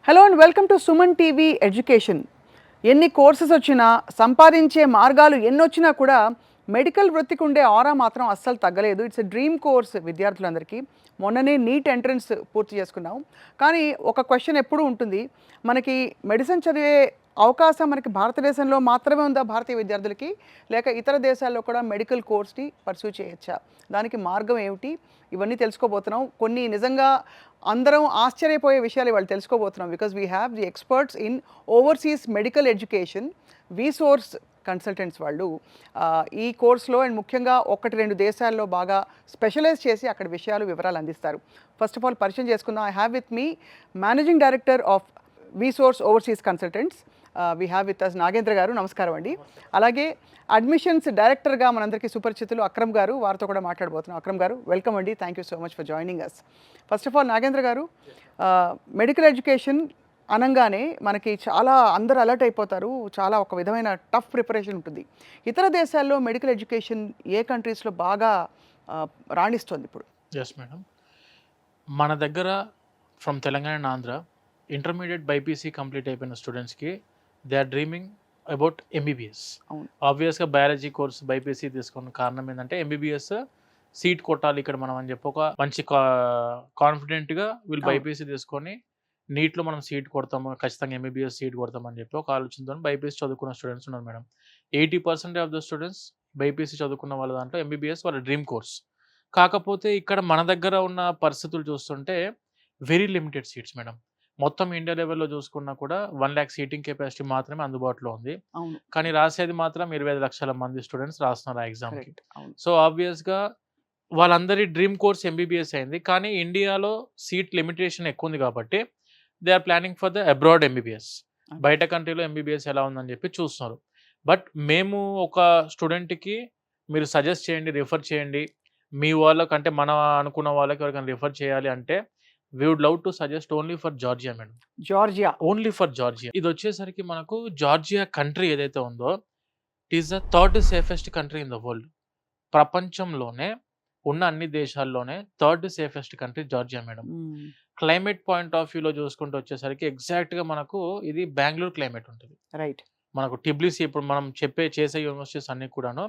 Hello and welcome to Suman TV education. ఎన్ని courses వచ్చినా, సంపాదించే మార్గాలు ఎన్నొచ్చినా కూడా మెడికల్ వృత్తికి ఉండే ఆరా మాత్రం అస్సలు తగ్గలేదు. ఇట్స్ ఎ డ్రీమ్ కోర్స్ విద్యార్థులందరికీ. మొన్ననే నీట్ ఎంట్రన్స్ పూర్తి చేసుకున్నాం. కానీ ఒక క్వశ్చన్ ఎప్పుడూ ఉంటుంది, మనకి మెడిసిన్ చదివే అవకాశం మనకి భారతదేశంలో మాత్రమే ఉందా భారతీయ విద్యార్థులకి, లేక ఇతర దేశాల్లో కూడా మెడికల్ కోర్స్ని పర్సూ చేయొచ్చా? దానికి మార్గం ఏమిటి? ఇవన్నీ తెలుసుకోబోతున్నాం. కొన్ని నిజంగా అందరం ఆశ్చర్యపోయే విషయాలు ఇవాళ తెలుసుకోబోతున్నాం. Because we have the experts in overseas medical education, వీసోర్స్ consultants వాళ్ళు ఈ కోర్స్లో అండ్ ముఖ్యంగా 1-2 దేశాల్లో బాగా స్పెషలైజ్ చేసి అక్కడ వివరాలు అందిస్తారు. ఫస్ట్ ఆఫ్ ఆల్ పరిచయం చేసుకుందాం. I have with me managing director of Vsource overseas consultants, we have with us Nagendra గారు. నమస్కారం అండి. అలాగే అడ్మిషన్స్ డైరెక్టర్గా మనందరికీ సుపరిచితులు అక్రమ్ గారు, వారితో కూడా మాట్లాడబోతున్నాం. అక్రమ్ గారు, వెల్కమ్ అండి. Thank you so much for joining us. First of all Nagendra గారు, మెడికల్ ఎడ్యుకేషన్ అనంగానే మనకి చాలా అందరూ అలర్ట్ అయిపోతారు. చాలా ఒక విధమైన టఫ్ ప్రిపరేషన్ ఉంటుంది. ఇతర దేశాల్లో మెడికల్ ఎడ్యుకేషన్ ఏ కంట్రీస్లో బాగా రాణిస్తుంది ఇప్పుడు? ఎస్ మేడం, మన దగ్గర from Telangana and Andhra intermediate BiPC complete అయిపోయిన స్టూడెంట్స్కి they are dreaming about MBBS. అవును. ఆబ్వియస్గా బయాలజీ కోర్స్ బైపీసీ తీసుకున్న కారణం ఏంటంటే ఎంబీబీఎస్ సీట్ కొట్టాలి ఇక్కడ మనం అని చెప్పి ఒక మంచి కాన్ఫిడెంట్గా వీళ్ళు బైపీసీ తీసుకొని నీట్లో మనం సీట్ కొడతాము, ఖచ్చితంగా ఎంబీబీఎస్ సీట్ కొడతామని చెప్పి ఒక ఆలోచనతో బైపీసీ చదువుకున్న స్టూడెంట్స్ ఉన్నారు madam. 80% of the students BiPC చదువుకున్న వాళ్ళ దాంట్లో ఎంబీబీఎస్ వాళ్ళ డ్రీమ్ కోర్స్. కాకపోతే ఇక్కడ మన దగ్గర ఉన్న పరిస్థితులు చూస్తుంటే వెరీ లిమిటెడ్ సీట్స్ మేడం. మొత్తం ఇండియా లెవెల్‌లో చూసుకున్నా కూడా 1,00,000 సీటింగ్ కెపాసిటీ మాత్రమే అందుబాటులో ఉంది. అవును. కానీ రాసేది మాత్రం 25 లక్షల మంది స్టూడెంట్స్ రాస్తున్నారు ఆ ఎగ్జామ్‌కి. కరెక్ట్. అవును. సో ఆబ్వియస్‌గా వాళ్ళందరి డ్రీమ్ కోర్స్ ఎంబీబీఎస్ అయింది. కానీ ఇండియాలో సీట్ లిమిటేషన్ ఎక్కువుంది కాబట్టి they are planning for the abroad MBBS. బయట కంట్రీలో ఎంబీబీఎస్ ఎలా ఉందని చెప్పి చూస్తున్నారు. బట్ మేము ఒక స్టూడెంట్‌కి మీరు సజెస్ట్ చేయండి, రిఫర్ చేయండి. మీ వాళ్ళకంటే మన అనుకున్న వాళ్ళకి ఎవరికైనా రిఫర్ చేయాలి అంటే we would love to suggest only for Georgia madam. Georgia. Only for Georgia. ఇదొచ్చేసరికి మనకు జార్జియా కంట్రీ ఏదైతే ఉందో it is the third safest country in the world. ప్రపంచంలోనే ఉన్న అన్ని దేశాల్లోనే third safest country Georgia madam. Climate point of వ్యూలో చూసుకుంటూ వచ్చేసరికి ఎగ్జాక్ట్‌గా మనకు ఇది బెంగుళూరు క్లైమేట్ ఉంటుంది. రైట్. మనకు టిబ్లిసీ ఇప్పుడు మనం చేసే యూనివర్సిటీస్ అన్నీ కూడాను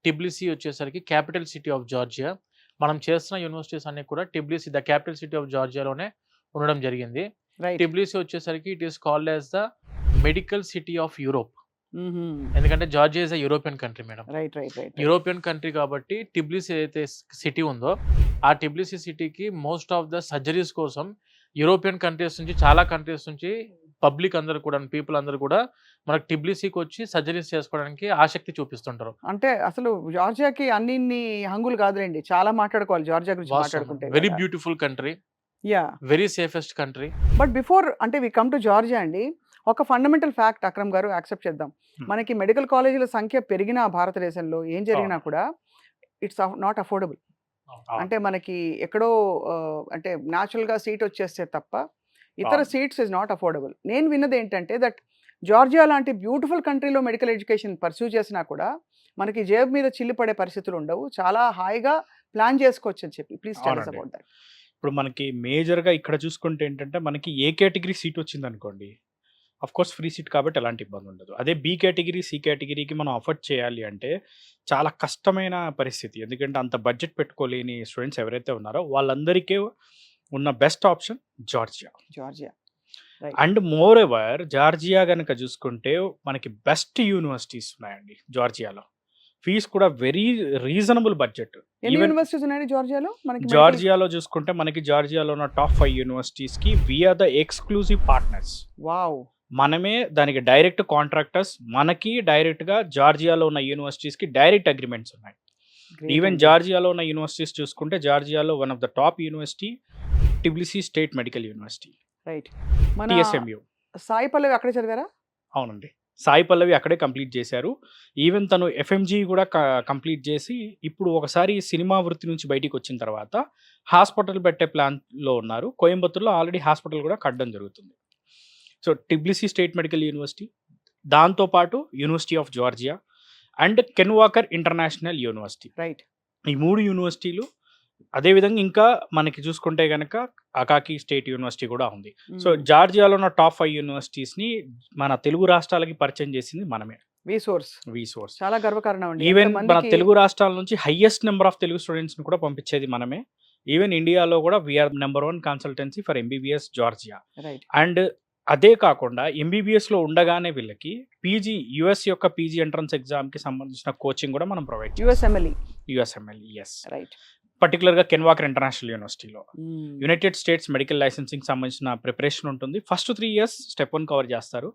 టిబ్లిసీ వచ్చేసరికి క్యాపిటల్ సిటీ ఆఫ్ జార్జియా. మనం చేస్తున్న యూనివర్సిటీస్ అన్నీ కూడా Tbilisi the capital city of జార్జియాలోనే ఉండడం జరిగింది. రైట్. టిబ్లిసీ వచ్చేసరికి it is called as the medical city of Europe. హుహు. ఎందుకంటే Georgia is a European country madam. Right. Right. Right. European country కాబట్టి టిబ్లిసీ ఏదైతే సిటీ ఉందో ఆ టిబ్లిసీ సిటీకి మోస్ట్ ఆఫ్ ద సర్జరీస్ కోసం యూరోపియన్ కంట్రీస్ నుంచి చాలా కంట్రీస్ నుంచి పబ్లిక్ అందరూ కూడా పీపుల్ అందరూ కూడా మనకు టిబ్లిసీకి వచ్చి సర్జరీస్ చేసుకోవడానికి ఆసక్తి చూపిస్తుంటారు. అంటే అసలు జార్జియాకి అన్నిన్ని హంగులు కాదులేండి. చాలా మాట్లాడుకోవాలి జార్జియా గురించి మాట్లాడుకుంటే. Very beautiful country, yeah! Very safest country. But before అంటే వి కమ్ టు జార్జియా అండి. ఒక ఫండమెంటల్ ఫ్యాక్ట్ అక్రమ్ గారు యాక్సెప్ట్ చేద్దాం. మనకి మెడికల్ కాలేజీల సంఖ్య పెరిగినా భారతదేశంలో ఏం జరిగినా కూడా ఇట్స్ నాట్ అఫోర్డబుల్. అంటే మనకి ఎక్కడో అంటే న్యాచురల్‌గా సీట్ వచ్చేస్తే తప్ప ఇతర సీట్స్ ఇస్ నాట్ అఫోర్డబుల్. నేను విన్నది ఏంటంటే దట్ జార్జియా లాంటి బ్యూటిఫుల్ కంట్రీలో మెడికల్ ఎడ్యుకేషన్ పర్స్యూ చేసినా కూడా మనకి జేబు మీద చిల్లు పడే పరిస్థితులు ఉండవు. చాలా హాయిగా ప్లాన్ చేసుకోవచ్చు అని చెప్పి. Please tell us about that. ఇప్పుడు మనకి మేజర్‌గా ఇక్కడ చూసుకుంటే ఏంటంటే మనకి ఏ కేటగిరీ సీట్ వచ్చిందనుకోండి, ఆఫ్‌కోర్స్ ఫ్రీ సీట్ కాబట్టి ఎలాంటి ఇబ్బంది ఉండదు. అదే బి కేటగిరీ, సి కేటగిరీకి మనం అఫోర్డ్ చేయాలి అంటే చాలా కష్టమైన పరిస్థితి. ఎందుకంటే అంత బడ్జెట్ పెట్టుకోలేని స్టూడెంట్స్ ఎవరైతే ఉన్నారో వాళ్ళందరికీ ఉన్న best option Georgia. Georgia. And more ever Georgia గనక చూసుకుంటే మనకి బెస్ట్ యూనివర్సిటీస్ ఉన్నాయండి జార్జియాలో. ఫీస్ కూడా వెరీ రీజనబుల్ బడ్జెట్. ఎన్ని యూనివర్సిటీస్ ఉన్నాయండి జార్జియాలో? మనకి జార్జియాలో చూసుకుంటే మనకి జార్జియాలో ఉన్న టాప్ 5 యూనివర్సిటీస్‌కి we are the exclusive partners. Wow! మనమే దానికి డైరెక్ట్ కాంట్రాక్టర్స్. మనకి డైరెక్ట్‌గా జార్జియాలో ఉన్న యూనివర్సిటీస్‌కి డైరెక్ట్ అగ్రీమెంట్స్ ఉన్నాయి. ఈవెన్ జార్జియాలో ఉన్న యూనివర్సిటీస్ చూసుకుంటే జార్జియాలో one of the top university Tbilisi state medical university. Right. మన టీఎస్ఎంయు. సాయి పల్లవి అక్కడే చదివారా? అవునండి. సాయి పల్లవి అక్కడే కంప్లీట్ చేశారు. ఈవెన్ తను ఎఫ్ఎంజీ కూడా కంప్లీట్ చేసి ఇప్పుడు ఒకసారి సినిమా వృత్తి నుంచి బయటికి వచ్చిన తర్వాత హాస్పిటల్ పెట్టే ప్లాన్‌లో ఉన్నారు. కోయంబత్తూర్‌లో ఆల్రెడీ హాస్పిటల్ కూడా కట్టడం జరుగుతుంది. సో టిబ్లిసీ స్టేట్ మెడికల్ యూనివర్సిటీ, దాంతో పాటు university of Georgia and can Walker international university. Right. ఈ 3 యూనివర్సిటీలు అదేవిధంగా ఇంకా మనకి చూసుకుంటే గనక అకాకి స్టేట్ యూనివర్సిటీ కూడా ఉంది. సో, మ్మ్. జార్జియాలో ఉన్న టాప్ 5 యూనివర్సిటీస్‌ని మన తెలుగు రాష్ట్రాలకి పరిచయం చేసింది మనమే. వి సోర్స్ వీసోర్స్. చాలా గర్వకారణం అండి. ఈవెన్ మన ఎంతమందికి తెలుగు రాష్ట్రాల నుంచి హైయెస్ట్ నెంబర్ ఆఫ్ తెలుగు స్టూడెంట్స్‌ని కూడా పంపించేది మనమే. ఈవెన్ ఇండియాలో కూడా we are number 1 consultancy for MBBS Georgia. Right. And అదే కాకుండా ఎంబీబీఎస్‌లో ఉండగానే వీళ్ళకి యూఎస్ యొక్క పీజీ ఎంట్రన్స్ ఎగ్జామ్‌కి సంబంధించిన కోచింగ్ కూడా మనం ప్రొవైడ్ చేస్తాం. యుఎస్ఎంఎల్ఈ. USML yes. రైట్. పర్టిక్యులర్‌గా కెన్వాకర్ ఇంటర్నేషనల్ యూనివర్సిటీలో. యునైటెడ్ స్టేట్స్ మెడికల్ లైసెన్సింగ్ సంబంధించిన ప్రిపరేషన్ ఉంటుంది. ఫస్ట్ 3 ఇయర్స్ స్టెప్ 1 కవర్ చేస్తారు.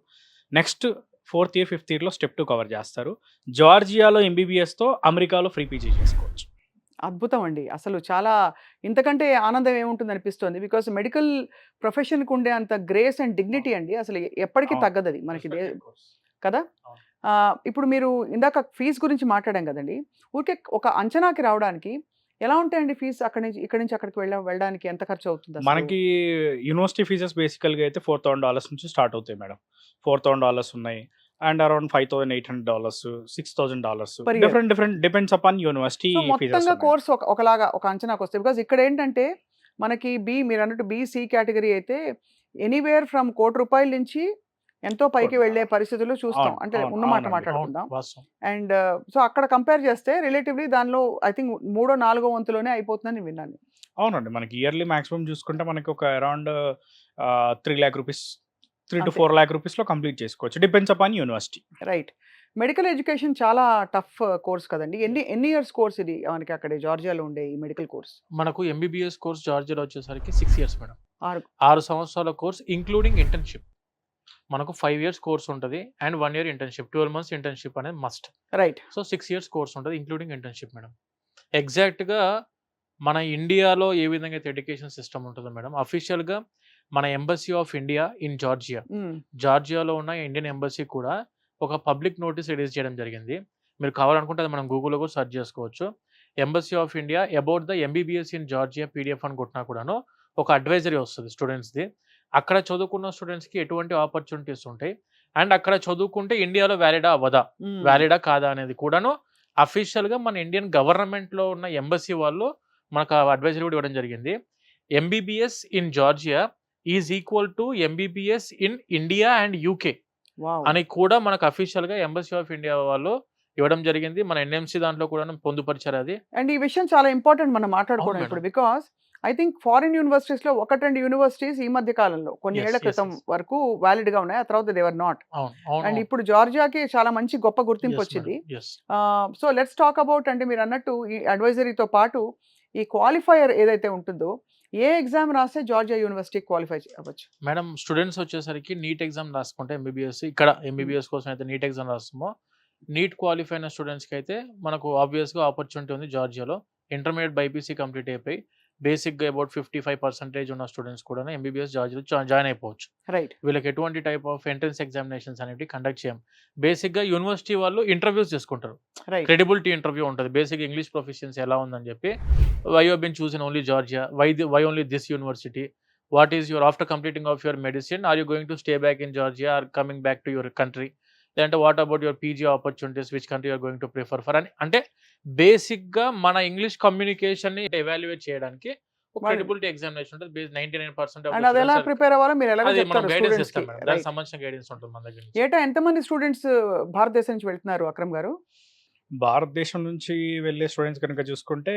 నెక్స్ట్ 4th ఇయర్, 5th ఇయర్‌లో స్టెప్ 2 కవర్ చేస్తారు. జార్జియాలో ఎంబీబీఎస్‌తో అమెరికాలో ఫ్రీ పీజీ చేసుకోవచ్చు. అద్భుతం అండి. అసలు చాలా ఇంతకంటే ఆనందం ఏముంటుంది అనిపిస్తుంది. బికాస్ మెడికల్ ప్రొఫెషన్‌కి ఉండే అంత గ్రేస్ అండ్ డిగ్నిటీ అండి అసలు ఎప్పటికీ అవును. తగ్గదది మనకి కదా! అవును. ఇప్పుడు మీరు ఇందాక ఫీజ్ గురించి మాట్లాడాం కదండీ! ఊరికే ఒక అంచనాకి రావడానికి ఎలా ఉంటాయండి ఫీజ్ ఇక్కడి నుంచి అక్కడికి వెళ్ళడానికి ఎంత ఖర్చు అవుతుంది అసలు? మనకి యూనివర్సిటీ ఫీజెస్ బేసికల్‌గా అయితే $4,000 నుంచి స్టార్ట్ అవుతాయి మేడం. $4,000 ఉన్నాయి. And around $5,800, $6,000 Per year. Different depends upon university so fees మొత్తంగా ఉన్నాయి. కోర్స్ ఒకలాగా ఒక అంచనాకొస్తాయి. బికాజ్ ఇక్కడేంటంటే మనకి మీరన్నట్టు బి, సి కేటగరీ అయితే ఎనీవేర్ ఫ్రమ్ రూ. 1,00,000 నుంచి ఎంతో పైకి వెళ్ళే పరిస్థితులు చూస్తాం. అవును. అంటే అవును. ఉన్నమాట అవునండి. మాట్లాడుకుందాం. వాస్తవం. అండ్ సో అక్కడ కంపేర్ చేస్తే రిలేటివ్‌లీ దానిలో ఐ థింక్ మూడో, నాలుగో వంతులోనే అయిపోతుందని విన్నాను. అవునండి. మనకి ఇయర్లీ మాక్సిమం చూసుకుంటే మనకి ఒక అరౌండ్ రూ. 3,00,000 3 to అంతే. 4 lakh రూపీస్‌లో కంప్లీట్ చేసుకోవచ్చు. Depends upon university. Right. Medical education చాలా టఫ్ కోర్స్ కదండీ! ఎన్ని ఇయర్స్ కోర్స్ ఇది మనకి అక్కడ జార్జియాలో ఉండే ఈ మెడికల్ కోర్స్? మనకు ఎంబీబీఎస్ కోర్స్ జార్జియాలో వచ్చేసరికి 6 ఇయర్స్ మేడం. 6 6 సంవత్సరాల కోర్స్ ఇంక్లూడింగ్ ఇంటర్న్‌షిప్. మనకు 5 ఇయర్స్ కోర్స్ ఉంటది. And 1 year internship. 12 months internship అనేది must. Right. So 6 years course ఉంటది ఇంక్లూడింగ్ ఇంటర్న్‌షిప్ మేడం. ఎగ్జాక్ట్‌గా మన ఇండియాలో ఏ విధంగా అయితే ఎడ్యుకేషన్ సిస్టమ్ ఉంటుందో మేడం, అఫీషియల్‌గా మన embassy of India in Georgia, హ్మ్. జార్జియాలో ఉన్న ఇండియన్ ఎంబసీ కూడా ఒక పబ్లిక్ నోటీస్ రిలీజ్ చేయడం జరిగింది. మీరు కావాలనుకుంటే అది మనం గూగుల్‌లో కూడా సెర్చ్ చేసుకోవచ్చు. Embassy of India about the MBBS in Georgia PDF అని కొట్టినా కూడాను ఒక అడ్వైజరీ వస్తది స్టూడెంట్స్‌ది. అక్కడ చదువుకున్న స్టూడెంట్స్‌కి ఎటువంటి ఆపర్చునిటీస్ ఉంటాయి. అండ్ అక్కడ చదువుకుంటే ఇండియాలో వ్యాలిడా అవ్వదా? హ్మ్. వ్యాలిడా కాదా అనేది కూడాను అఫీషియల్‌గా మన ఇండియన్ గవర్నమెంట్‌లో ఉన్న ఎంబసీ వాళ్ళు మనకు ఆ అడ్వైజరీ కూడా ఇవ్వడం జరిగింది. MBBS in Georgia is equal to MBBS in India and UK wow! అని కూడా మనకు అఫీషియల్‌గా ఎంబసీ ఆఫ్ ఇండియా వాళ్ళు ఇవ్వడం జరిగింది. మన ఎన్ఎంసీ దాంట్లో కూడాను పొందుపరిచారు అది. అండ్ ఈ విషయం చాలా ఇంపార్టెంట్ మనం అవును మాట్లాడుకోవడం మేడం. ఇప్పుడు. బికాస్ ఐ థింక్ ఫారిన్ యూనివర్సిటీస్‌లో 1, 2 యూనివర్సిటీస్ ఈ మధ్య కాలంలో కొన్ని ఏళ్ల యెస్. క్రితం వరకు వాలిడ్‌గా ఉన్నాయి. ఆ తర్వాత దే వర్ నాట్. అవును. అవును. అండ్ అవును. ఇప్పుడు జార్జియాకి చాలా మంచి గొప్ప గుర్తింపు యెస్ మేడం. వచ్చింది. Yes. So let's talk about అంటే మీరన్నట్టు ఈ అడ్వైజరీతో పాటు ఈ క్వాలిఫైయర్ ఏదైతే ఉంటుందో ఏ ఎగ్జామ్ రాస్తే జార్జియా యూనివర్సిటీ క్వాలిఫై అవ్వచ్చు? మేడం స్టూడెంట్స్ వచ్చేసరికి నీట్ ఎగ్జామ్ రాసుకుంటే ఎంబీబీఎస్ ఇక్కడ ఎంబీబీఎస్ కోసం అయితే నీట్ ఎగ్జామ్ రాస్తామో, నీట్ క్వాలిఫై అయిన స్టూడెంట్స్‌కి అయితే మనకు ఆబ్వియస్‌గా ఆపర్చునిటీ ఉంది జార్జియాలో. ఇంటర్మీడియేట్ బైపీసీ కంప్లీట్ అయిపోయి బేసిక్‌గా అబౌట్ 55% ఉన్న స్టూడెంట్స్ కూడా ఎంబీబీఎస్ జార్జియాలో జాయిన్ అయిపోవచ్చు. రైట్. వీళ్ళకి ఎటువంటి టైప్ ఆఫ్ ఎంట్రన్స్ ఎగ్జామినేషన్స్ అనేవి కండక్ట్ చేయం. బేసిక్‌గా యూనివర్సిటీ వాళ్ళు ఇంటర్వ్యూస్ చేసుకుంటారు. రైట్. క్రెడిబిలిటీ ఇంటర్వ్యూ ఉంటది. బేసిక్ ఇంగ్లీష్ ప్రొఫిషియన్సీ ఎలా ఉందని చెప్పి, why you have been chosen only Georgia? Why only this university? What is your after completing of your medicine are you going to stay back in Georgia or coming back to your country? లేదంటే what about your PG opportunities which country you are going to prefer for అని అంటే బేసిక్‌గా మన English కమ్యూనికేషన్‌ని evaluate చేయడానికి ఒక వాళ్ళు credibility examination ఉంటది. 99% of and the అది ఎలా స్టూడెంట్స్ ప్రిపేర్ అవ్వాలో మీరు ఎలాగో అది మనం చెప్తారు గైడెన్స్ స్టూడెంట్స్‌కి. ఇస్తాం మేడం. దానికి రైట్. సంబంధించిన గైడెన్స్ ఉంటుంది మన దగ్గర నుంచి. ఏటా ఎంతమంది స్టూడెంట్స్ భారతదేశం నుంచి వెళ్తున్నారు అక్రమ్ గారు? భారతదేశం నుంచి వెళ్ళే స్టూడెంట్స్ కనుక చూసుకుంటే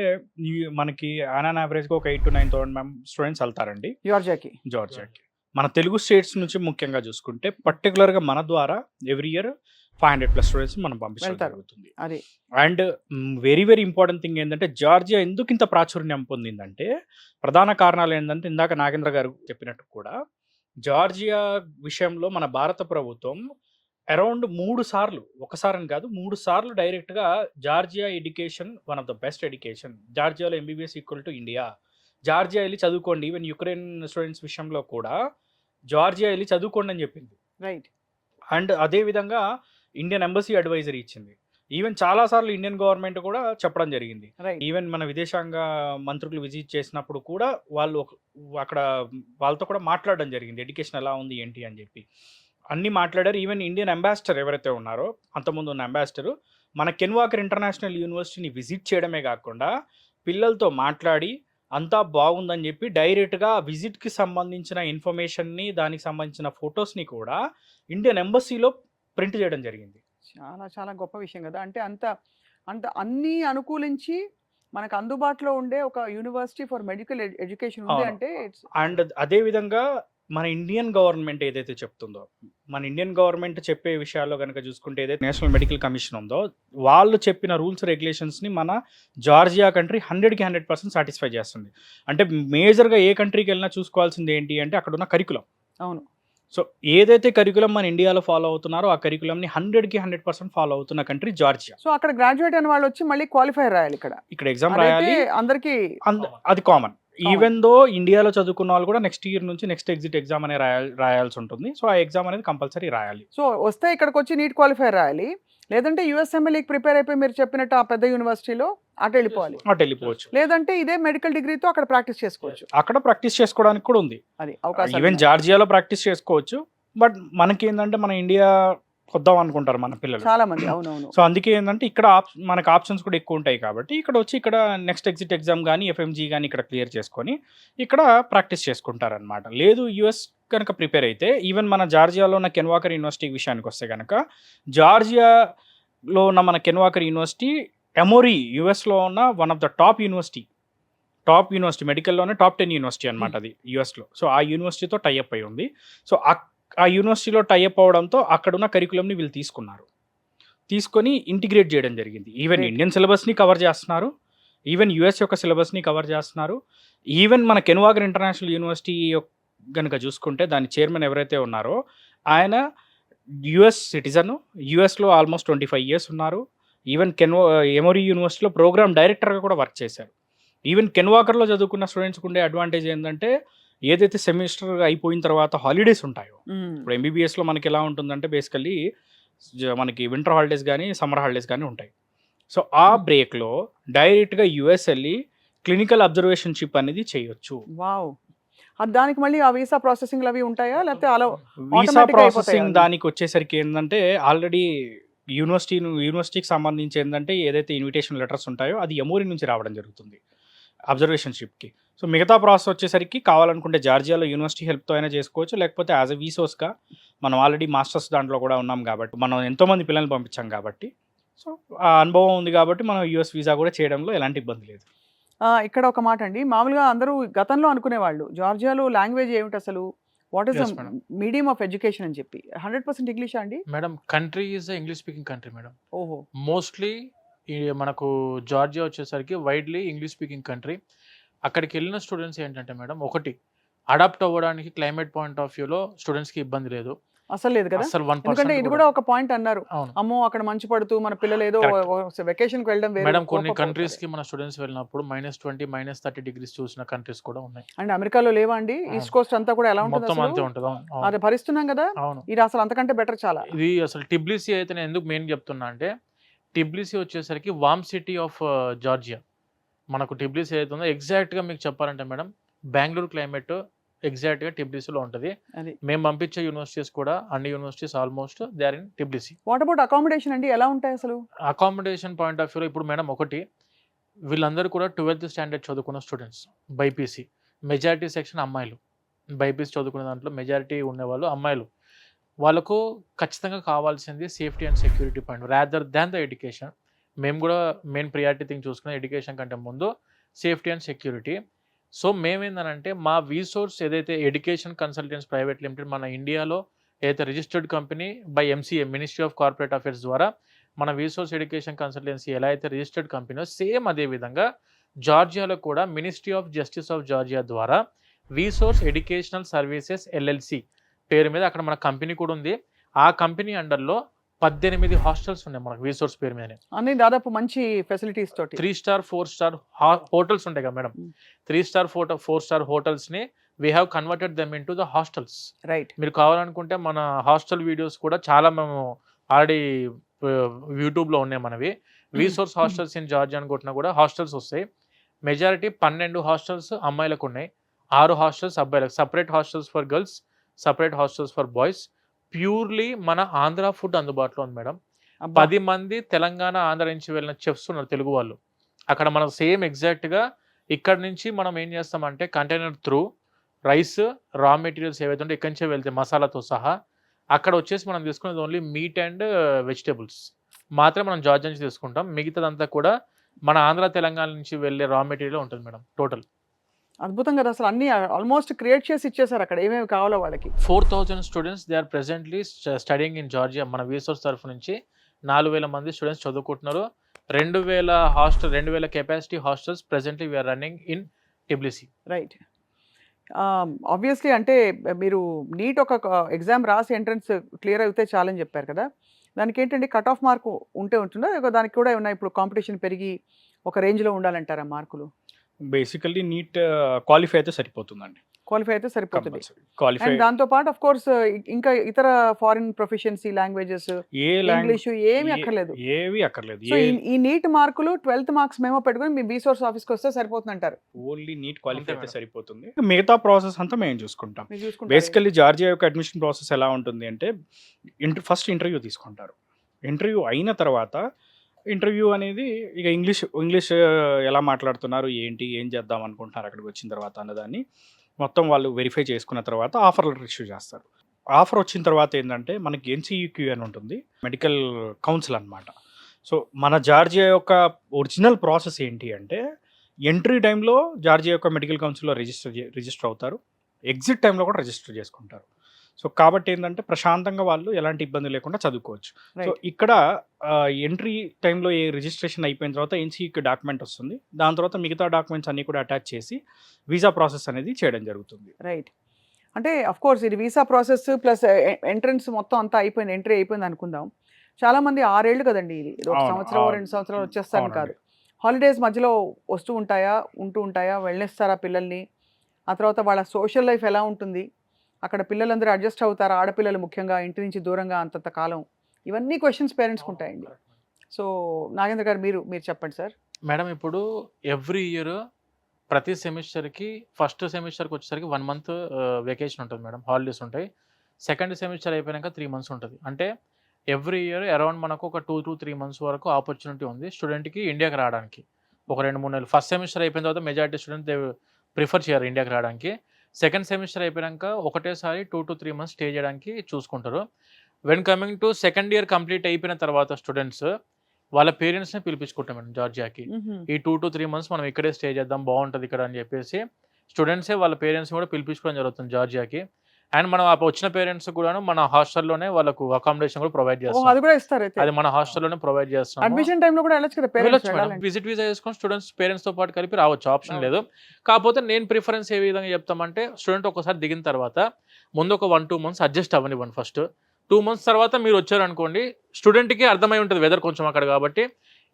మనకి ఆన్ అన్ యావరేజ్‌గా ఒక 8,000 to 9,000 స్టూడెంట్స్ వెళ్తారండి జార్జియాకి. జార్జియాకి. మన తెలుగు స్టేట్స్ నుంచి ముఖ్యంగా చూసుకుంటే పర్టికులర్‌గా మన ద్వారా ఎవ్రీ ఇయర్ 500+ స్టూడెంట్స్ మనం పంపించడం వెళ్తారు. జరుగుతుంది. అది. And very very important thing ఏంటంటే జార్జియా ఎందుకు ఇంత ప్రాచుర్యం పొందిందంటే ప్రధాన కారణాలు ఏంటంటే ఇందాక నాగేంద్ర గారు చెప్పినట్టు కూడా జార్జియా విషయంలో మన భారత ప్రభుత్వం అరౌండ్ 3 సార్లు, ఒకసారని కాదు 3 సార్లు డైరెక్ట్‌గా Georgia education one of the best education. జార్జియాలో MBBS equal to India. Georgia ఎళ్లి చదువుకోండి. ఈవెన్ యుక్రెయిన్ స్టూడెంట్స్ విషయంలో కూడా జార్జియా ఎళ్లి చదువుకోండి అని చెప్పింది. రైట్. అండ్ అదే విధంగా ఇండియన్ ఎంబసీ అడ్వైజరీ ఇచ్చింది. ఈవెన్ చాలా సార్లు ఇండియన్ గవర్నమెంట్ కూడా చెప్పడం జరిగింది. రైట్. ఈవెన్ మన విదేశాంగ మంత్రులు విజిట్ చేసినప్పుడు కూడా వాళ్ళు అక్కడ వాళ్ళతో కూడా మాట్లాడడం జరిగింది. ఎడ్యుకేషన్ ఎలా ఉంది ఏంటి అని చెప్పి. అన్నీ మాట్లాడారు. ఈవెన్ ఇండియన్ అంబాసిడర్ ఎవరైతే ఉన్నారో అంతకుముందు ఉన్న అంబాసిడర్ మన కెన్వాకర్ ఇంటర్నేషనల్ యూనివర్సిటీని విజిట్ చేయడమే కాకుండా పిల్లలతో మాట్లాడి అంతా బాగుందని చెప్పి డైరెక్ట్‌గా విజిట్‌కి సంబంధించిన ఇన్ఫర్మేషన్‌ని, దానికి సంబంధించిన ఫోటోస్‌ని కూడా ఇండియన్ ఎంబసీలో ప్రింట్ చేయడం జరిగింది. చాలా చాలా గొప్ప విషయం కదా! అంటే అంత అంత అన్నీ అనుకూలించి మనకు అందుబాటులో ఉండే ఒక యూనివర్సిటీ ఫర్ మెడికల్ ఎడ్యుకేషన్ ఉంది అవును. అంటే ఇట్స్ అండ్ అదే విధంగా మన ఇండియన్ గవర్నమెంట్ ఏదైతే చెప్తుందో, మన ఇండియన్ గవర్నమెంట్ చెప్పే విషయాల్లో గనుక చూసుకుంటే ఏదైతే నేషనల్ మెడికల్ కమిషన్ ఉందో, వాళ్ళు చెప్పిన రూల్స్, రెగ్యులేషన్స్‌ని మన జార్జియా కంట్రీ 100కి 100% సాటిస్ఫై చేస్తుంది. అంటే మేజర్‌గా ఏ కంట్రీకెళ్ళినా చూసుకోవాల్సింది ఏంటి అంటే అక్కడున్న కరిక్యులమ్. అవును. సో, ఏదైతే కరిక్యులమ్ మన ఇండియాలో ఫాలో అవుతున్నారో, ఆ కరిక్యులమ్‌ని 100కి 100% ఫాలో అవుతున్న కంట్రీ జార్జియా. సో అక్కడ గ్రాడ్యుయేట్ అయిన వాళ్ళొచ్చి మళ్ళీ క్వాలిఫైయర్ రాయాలి ఇక్కడ. ఇక్కడ ఎగ్జామ్ అదైతే రాయాలి. అందరికీ అది కామన్. ఈవెన్ దో ఇండియాలో చదువుకున్న వాళ్ళు కూడా నెక్స్ట్ ఇయర్ నుంచి నెక్స్ట్ ఎగ్జిట్ ఎగ్జామ్ అనే రాయాల్సి ఉంటుంది. సో, ఆ ఎగ్జామ్ అనేది కంపల్సరీ రాయాలి. సో వస్తే ఇక్కడికొచ్చి నీట్ క్వాలిఫైయర్ రాయాలి. లేదంటే యూఎస్ఎంఎల్ఈకి ప్రిపేర్ అయిపోయి మీరు చెప్పినట్టు ఆ పెద్ద యూనివర్సిటీలో అటు వెళ్ళిపోవాలి. అటు వెళ్ళిపోవచ్చు. లేదంటే ఇదే మెడికల్ డిగ్రీతో అక్కడ ప్రాక్టీస్ చేసుకోవచ్చు. అక్కడ ప్రాక్టీస్ చేసుకోవడానికి కూడా ఉంది. అది అవకాశం. ఈవెన్ జార్జియాలో ప్రాక్టీస్ చేసుకోవచ్చు. బట్ మనకేందంటే మన ఇండియా వద్దాం అనుకుంటారు మన పిల్లలు. చాలా మంది అవునవును. సో, అందుకే ఏందంటే ఇక్కడ మనకు ఆప్షన్స్ కూడా ఎక్కువ ఉంటాయి కాబట్టి ఇక్కడ వచ్చి ఇక్కడ నెక్స్ట్ ఎగ్జిట్ ఎగ్జామ్ గానీ, ఎఫ్ఎంజీ గానీ ఇక్కడ క్లియర్ చేసుకొని ఇక్కడ ప్రాక్టీస్ చేసుకుంటారనమాట. లేదు యూఎస్ కనుక ప్రిపేర్ అయితే ఈవెన్ మన జార్జియాలో ఉన్న కెన్వాకర్ యూనివర్సిటీ విషయానికి వస్తే గనక జార్జియాలో ఉన్న మన కెన్వాకర్ యూనివర్సిటీ ఎమోరీ యూఎస్‌లో ఉన్న one of the top university మెడికల్‌లోనే టాప్ 10 యూనివర్సిటీ అనమాట అది యూఎస్‌లో. సో, ఆ యూనివర్సిటీతో టై అప్ అయి ఉంది. సో, ఆ యూనివర్సిటీలో టై అప్ అవ్వడంతో అక్కడున్న కరిక్యులమ్‌ని వీళ్ళు తీసుకున్నారు. తీసుకొని ఇంటిగ్రేట్ చేయడం జరిగింది. Even Great. ఇండియన్ సిలబస్‌ని కవర్ చేస్తున్నారు. ఈవెన్ యూఎస్ యొక్క సిలబస్‌ని కవర్ చేస్తున్నారు. ఈవెన్ మన కెన్వాకర్ ఇంటర్నేషనల్ యూనివర్సిటీ గనుక చూసుకుంటే దాని చైర్మన్ ఎవరైతే ఉన్నారో ఆయన యూఎస్ సిటిజన్. యూఎస్‌లో ఆల్మోస్ట్ 25 ఇయర్స్ ఉన్నారు. ఈవెన్ ఎమోరీ యూనివర్సిటీలో ప్రోగ్రామ్ డైరెక్టర్‌గా కూడా వర్క్ చేశారు. ఈవెన్ కెన్వాకర్‌లో చదువుకున్న స్టూడెంట్స్‌కి ఉండే అడ్వాంటేజ్ ఏందంటే ఏదైతే సెమిస్టర్ అయిపోయిన తర్వాత హాలిడేస్ ఉంటాయో, ఇప్పుడు ఎంబీబీఎస్‌లో మనకి ఎలా ఉంటుందంటే బేసికల్లీ మనకి వింటర్ హాలిడేస్ గానీ, సమ్మర్ హాలిడేస్ గానీ ఉంటాయి. సో, ఆ బ్రేక్‌లో డైరెక్ట్‌గా యూఎస్ ఎళ్లి క్లినికల్ అబ్జర్వేషన్‌షిప్ అనేది చేయొచ్చు. వావ్! దానికి మళ్ళీ ఆ వీసా ప్రాసెసింగ్‌లు అవి ఉంటాయా? లేకపోతే అలా వీసా automatic గా ప్రాసెసింగ్ అయిపోతాయా? దానికి వచ్చేసరికి ఏందంటే ఆల్రెడీ యూనివర్సిటీకి సంబంధించి ఏందంటే ఏదైతే ఇన్విటేషన్ లెటర్స్ ఉంటాయో అది ఎమోరీ నుంచి రావడం జరుగుతుంది అబ్జర్వేషన్‌షిప్‌కి. సో, మిగతా ప్రాసెస్ వచ్చేసరికి కావాలనుకుంటే జార్జియాలో యూనివర్సిటీ హెల్ప్‌తో అయినా చేసుకోవచ్చు. లేకపోతే యాజ్ ఎ వీసోస్‌గా మనం ఆల్రెడీ మాస్టర్స్ దాంట్లో కూడా ఉన్నాం కాబట్టి, మనం ఎంతోమంది పిల్లల్ని పంపించాం కాబట్టి, సో, ఆ అనుభవం ఉంది కాబట్టి మనం యూఎస్ వీసా కూడా చేయడంలో ఎలాంటి ఇబ్బంది లేదు. ఇక్కడ ఒక మాట అండి. మామూలుగా అందరూ గతంలో అనుకునేవాళ్ళు జార్జియాలో లాంగ్వేజ్ ఏమిటి అసలు? What is the Yes, madam. Medium of education అని చెప్పి. 100% ఇంగ్లీషా అండి? Madam country is English speaking country madam. ఓహో! మోస్ట్లీ మనకు జార్జియా వచ్చేసరికి వైడ్లీ ఇంగ్లీష్ స్పీకింగ్ కంట్రీ. అక్కడికి వెళ్ళిన స్టూడెంట్స్ ఏంటంటే మేడం ఒకటి అడాప్ట్ అవ్వడానికి క్లైమేట్ పాయింట్ ఆఫ్ వ్యూలో స్టూడెంట్స్కి ఇబ్బంది లేదు. అసలు లేదు కదా? అసలు ఎందుకంటే ఇది 1% కూడా ఒక పాయింట్ అన్నారు. అవును అమ్మో అక్కడ మంచు పడుతూ మన పిల్లలు ఏదో Correct. వెకేషన్‌కి వెళ్ళడం వేరు. మేడం కొన్ని కోపపోతారు. కంట్రీస్కి మన స్టూడెంట్స్ వెళ్ళినప్పుడు -20 -30 డిగ్రీస్ చూసిన కంట్రీస్ కూడా ఉన్నాయి. అండ్ అమెరికాలో లేవా అండి? అవును. ఈస్ట్ కోస్ట్ అంతా కూడా ఎలా ఉంటుంది మొత్తం అసలు? అంతే ఉంటుంది. అవును అవును అది భరిస్తున్నాం కదా? అవును. ఇది అసలు అంతకంటే బెటర్ చాలా. ఇది అసలు టిబ్లిసీ అయితే నేను ఎందుకు మెయిన్ చెప్తున్నా అంటే టిబ్లిసీ వచ్చేసరికి వామ్ సిటీ ఆఫ్ జార్జియా. మనకు టిబ్లిసీ ఏదైతే ఉందో ఎగ్జాక్ట్గా మీకు చెప్పాలంటే మేడం బెంగళూరు క్లైమేట్ ఎగ్జాక్ట్గా టిబ్లిసీలో ఉంటుంది. అది. మేము పంపించే యూనివర్సిటీస్ కూడా అన్ని universities almost they are in Tbilisi. What about accommodation అండి? ఎలా ఉంటాయి అసలు? అకామిడేషన్ పాయింట్ ఆఫ్ వ్యూలో ఇప్పుడు మేడం ఒకటి వీళ్ళందరూ కూడా 12th స్టాండర్డ్ చదువుకున్న స్టూడెంట్స్ బైపీసీ. మెజారిటీ సెక్షన్ అమ్మాయిలు. బైపీసీ చదువుకునే దాంట్లో మెజారిటీ ఉండేవాళ్ళు అమ్మాయిలు. వాళ్ళకు ఖచ్చితంగా కావాల్సింది safety and security point rather than the education. మేము కూడా మెయిన్ ప్రియారిటీ థింగ్ చూసుకున్న ఎడ్యుకేషన్ కంటే ముందు సేఫ్టీ అండ్ సెక్యూరిటీ. సో మేమేందనంటే మా వీసోర్స్ ఏదైతే ఎడ్యుకేషన్ కన్సల్టెంట్స్ ప్రైవేట్ లిమిటెడ్ మన ఇండియాలో ఏదైతే registered company by MCA ministry of corporate affairs ద్వారా మన వీసోర్స్ ఎడ్యుకేషన్ కన్సల్టెన్సీ ఎలా అయితే రిజిస్టర్డ్ కంపెనీలో సేమ్ అదే విధంగా జార్జియాలో కూడా ministry of justice of Georgia ద్వారా వీసోర్స్ ఎడ్యుకేషనల్ సర్వీసెస్ ఎల్ఎల్సి పేరు మీద అక్కడ మన కంపెనీ కూడా ఉంది. ఆ కంపెనీ అండర్లో 18 హాస్టల్స్ ఉన్నాయి మనకు వీసోర్స్ పేరు మీదనే. అన్ని దాదాపు మంచి ఫెసిలిటీస్ తోటి. 3 స్టార్ 4 స్టార్ హోటల్స్ ఉంటాయి కదా మేడం. 3 స్టార్ 4 స్టార్ హోటల్స్ని we have converted them into the hostels. Right. మీరు కావాలనుకుంటే మన హాస్టల్ వీడియోస్ కూడా చాలా మేము ఆల్రెడీ యూట్యూబ్లో ఉన్నాయి మనవి. వీసోర్స్ హాస్టల్స్ ఇన్ జార్జియా అని కొట్టినా కూడా హాస్టల్స్ వస్తాయి. మెజారిటీ 12 హాస్టల్స్ అమ్మాయిలకు ఉన్నాయి, 6 హాస్టల్స్ అబ్బాయిలకు. Separate hostels for girls, separate hostels for boys. Purely మన ఆంధ్ర ఫుడ్ అందుబాటులో ఉంది మేడం. 10 మంది తెలంగాణ ఆంధ్ర నుంచి వెళ్ళిన చెఫ్స్ ఉన్నారు తెలుగు వాళ్ళు. అక్కడ మనం సేమ్ ఎగ్జాక్ట్‌గా ఇక్కడ నుంచి మనం ఏం చేస్తామంటే కంటైనర్ త్రూ రైస్, రా మెటీరియల్స్ ఏవైతే ఉంటే ఇక్కడి నుంచే వెళ్తాయి మసాలాతో సహా. అక్కడ వచ్చేసి మనం తీసుకునేది ఓన్లీ మీట్ అండ్ వెజిటబుల్స్ మాత్రమే మనం జార్జియా నుంచి తీసుకుంటాం. మిగతాదంతా కూడా మన ఆంధ్ర, తెలంగాణ నుంచి వెళ్ళే రా మెటీరియల్ ఉంటుంది మేడం టోటల్. అద్భుతం కదా! అసలు అన్నీ ఆల్మోస్ట్ క్రియేట్ చేసి ఇచ్చేసారు అక్కడ ఏమేమి కావాలో వాళ్ళకి. 4000 students they are presently studying in Georgia. మన రీసోర్స్ తరఫు నుంచి 4000 మంది స్టూడెంట్స్ చదువుకుంటున్నారు. 2000 capacity hostels presently we are running in Tbilisi. Right. Obviously అంటే మీరు నీట్ ఒక ఎగ్జామ్ రాసి ఎంట్రన్స్ క్లియర్ అయితే చాలని చెప్పారు కదా! దానికేంటండి కట్ ఆఫ్ మార్క్ ఉంటే ఉంటుందా? దానికి కూడా ఏమన్నా ఇప్పుడు కాంపిటీషన్ పెరిగి ఒక రేంజ్‌లో ఉండాలంటారా మార్కులు? బేసికల్లీ నీట్ క్వాలిఫై అయితే సరిపోతుందండి. క్వాలిఫై అయితే సరిపోతుంది. కంపల్సరీ. క్వాలిఫై అండ్ దాంతో పాటు ఆఫ్ కోర్స్ ఇంకా ఇతర ఫారిన్ ప్రొఫిషియన్సీ లాంగ్వేజెస్, ఏ లాంగ్వేజ్ ఇంగ్లీషు ఏమీ అక్కర్లేదు. ఏవి అక్కర్లేదు. సో ఈ నీట్ మార్కులు 12th మార్క్స్ మెమో పెట్టుకొని మీ రీసోర్స్ ఆఫీస్‌కి వస్తే సరిపోతుందంటారు. ఓన్లీ నీట్ క్వాలిఫై అంతే అయితే మేడం. సరిపోతుంది. మిగతా ప్రాసెస్ అంతా మేము చూసుకుంటాం. మీరు చూసుకుంటారు. బేసికల్లీ జార్జియా యొక్క అడ్మిషన్ ప్రాసెస్ ఎలా ఉంటుంది అంటే ఫస్ట్ ఇంటర్వ్యూ తీసుకుంటారు. ఇంటర్వ్యూ అయిన తర్వాత ఇంటర్వ్యూ అనేది ఇక ఇంగ్లీష్ ఎలా మాట్లాడుతున్నారు, ఏంటి, ఏం చేద్దాం అనుకుంటున్నారు అక్కడికి వచ్చిన తర్వాత అన్నదాన్ని మొత్తం వాళ్ళు వెరిఫై చేసుకున్న తర్వాత ఆఫర్ లెటర్ ఇష్యూ చేస్తారు. ఆఫర్ వచ్చిన తర్వాత ఏంటంటే మనకి ఎన్సీయూక్యూ అని ఉంటుంది, మెడికల్ కౌన్సిల్ అన్నమాట. సో మన జార్జియా యొక్క ఒరిజినల్ ప్రాసెస్ ఏంటి అంటే ఎంట్రీ టైంలో జార్జియా యొక్క మెడికల్ కౌన్సిల్లో రిజిస్టర్ అవుతారు, ఎగ్జిట్ టైంలో కూడా రిజిస్టర్ చేసుకుంటారు. సో కాబట్టి ఏంటంటే ప్రశాంతంగా వాళ్ళు ఎలాంటి ఇబ్బంది లేకుండా చదువుకోవచ్చు. So right. ఇక్కడ ఎంట్రీ టైంలో ఏ రిజిస్ట్రేషన్ అయిపోయిన తర్వాత ఎన్సీయూకి డాక్యుమెంట్ వస్తుంది. దాని తర్వాత మిగతా డాక్యుమెంట్స్ అన్నీ కూడా అటాచ్ చేసి వీసా ప్రాసెస్ అనేది చేయడం జరుగుతుంది. రైట్. అంటే ఆఫ్ కోర్స్ ఇది వీసా ప్రాసెస్ ప్లస్ ఎంట్రన్స్ మొత్తం అంతా అయిపోయింది, ఎంట్రీ అయిపోయింది అనుకుందాం. చాలా మంది 6 ఏళ్ళు కదండీ ఇది. ఇది ఒక అవును, సంవత్సరం, అవును. 2 సంవత్సరాలు వచ్చేస్తారని అవునండి. కాదు. హాలిడేస్ మధ్యలో ఉంటూ ఉంటాయా? వెళ్ళనిస్తారా పిల్లల్ని? ఆ తర్వాత వాళ్ళ సోషల్ లైఫ్ ఎలా ఉంటుంది? అక్కడ పిల్లలందరూ అడ్జస్ట్ అవుతారా? ఆడపిల్లలు ముఖ్యంగా ఇంటి నుంచి దూరంగా అంతంత కాలం. ఇవన్నీ క్వెషన్స్ పేరెంట్స్‌కి ఉంటాయండి. సో నాగేంద్ర గారు మీరు చెప్పండి సార్. మేడం ఇప్పుడు ఎవ్రీ ఇయర్ ప్రతి సెమిస్టర్‌కి ఫస్ట్ సెమిస్టర్‌కి వచ్చేసరికి 1 మంత్ వెకేషన్ ఉంటుంది మేడం. హాలిడేస్ ఉంటాయి. సెకండ్ సెమిస్టర్ అయిపోయాక 3 మంత్స్ ఉంటుంది. అంటే ఎవ్రీ ఇయర్ అరౌండ్ మనకు ఒక 2-3 మంత్స్ వరకు ఆపర్చునిటీ ఉంది స్టూడెంట్‌కి ఇండియాకి రావడానికి. ఒక 2-3 నెలలు. ఫస్ట్ సెమిస్టర్ అయిపోయిన తర్వాత మెజారిటీ స్టూడెంట్స్ దే ప్రిఫర్ చేయరు ఇండియాకి రావడానికి. సెకండ్ సెమిస్టర్ అయిపోయాక ఒకటేసారి 2-3 మంత్స్ స్టే చేయడానికి చూసుకుంటారు. When coming to second year complete అయిపోయిన తర్వాత స్టూడెంట్స్ వాళ్ళ పేరెంట్స్‌ని పిలిపించుకుంటాం మేడం జార్జియాకి. ఈ 2-3 మంత్స్ మనం ఇక్కడే స్టే చేద్దాం బాగుంటది ఇక్కడ అని చెప్పేసి స్టూడెంట్సే వాళ్ళ పేరెంట్స్‌ని కూడా పిలిపించుకోవడం జరుగుతుంది జార్జియాకి. అండ్ మనం వచ్చిన పేరెంట్స్ కూడాను మన హాస్టల్‌లోనే వాళ్ళకు అకామిడేషన్ కూడా ప్రొవైడ్ ఓహ్! చేస్తాం. అది కూడా ఇస్తారైతే. అది మన హాస్టల్‌లోనే ప్రొవైడ్ చేస్తాము. అడ్మిషన్ టైమ్‌లో కూడా వెళ్ళొచ్చు కదా పేరెంట్స్ వెళ్ళొచ్చు మేడం. వెళ్ళాలంటే. విజిట్ వీసా చేసుకొని స్టూడెంట్స్ పేరెంట్స్‌తో పాటు కలిపి రావచ్చు. ఆప్షన్ రావచ్చు. లేదు. కాకపోతే నేను ప్రిఫరెన్స్ ఏ విధంగా చెప్తామంటే స్టూడెంట్ ఒకసారి దిగిన తర్వాత ముందు ఒక 1-2 మంత్స్ అడ్జస్ట్ అవ్వనివ్వండి ఫస్ట్. 2 మంత్స్ తర్వాత మీరు వచ్చారనుకోండి స్టూడెంట్‌కి అర్థమై ఉంటుంది వెదర్ కొంచెం అక్కడ కాబట్టి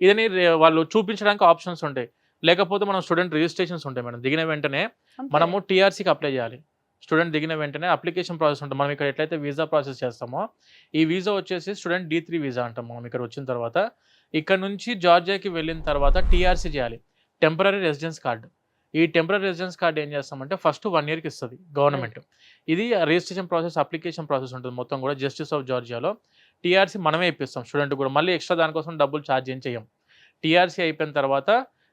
ఇదని వాళ్ళు చూపించడానికి ఆప్షన్స్ ఉంటాయి. లేకపోతే మనం స్టూడెంట్ రిజిస్ట్రేషన్స్ ఉంటాయి మేడం. దిగిన వెంటనే అంతే. మనము టీఆర్సీకి అప్లై చేయాలి. స్టూడెంట్ దిగిన వెంటనే అప్లికేషన్ ప్రాసెస్ ఉంటుంది. మనం ఇక్కడ ఎట్లయితే వీసా ప్రాసెస్ చేస్తామో ఈ వీసా వచ్చేసి స్టూడెంట్ D3 వీసా అంటాం మనం ఇక్కడ వచ్చిన తర్వాత. ఇక్కడ నుంచి జార్జియాకి వెళ్ళిన తర్వాత టీఆర్సీ చేయాలి. Temporary residence card. ఈ టెంపరరీ రెసిడెన్స్ కార్డ్ ఏం చేస్తామంటే ఫస్ట్ 1 ఇయర్‌కి ఇస్తది గవర్నమెంట్. ఇది రిజిస్ట్రేషన్ ప్రాసెస్, అప్లికేషన్ ప్రాసెస్ ఉంటుంది మొత్తం కూడా జస్టిస్ ఆఫ్ జార్జియాలో. టీఆర్సీ మనమే ఇప్పిస్తాం స్టూడెంట్ కూడా. మళ్ళీ ఎక్స్ట్రా దానికోసం డబ్బులు ఛార్జ్ ఏం చేయం. టీఆర్సీ అయిపోయిన తర్వాత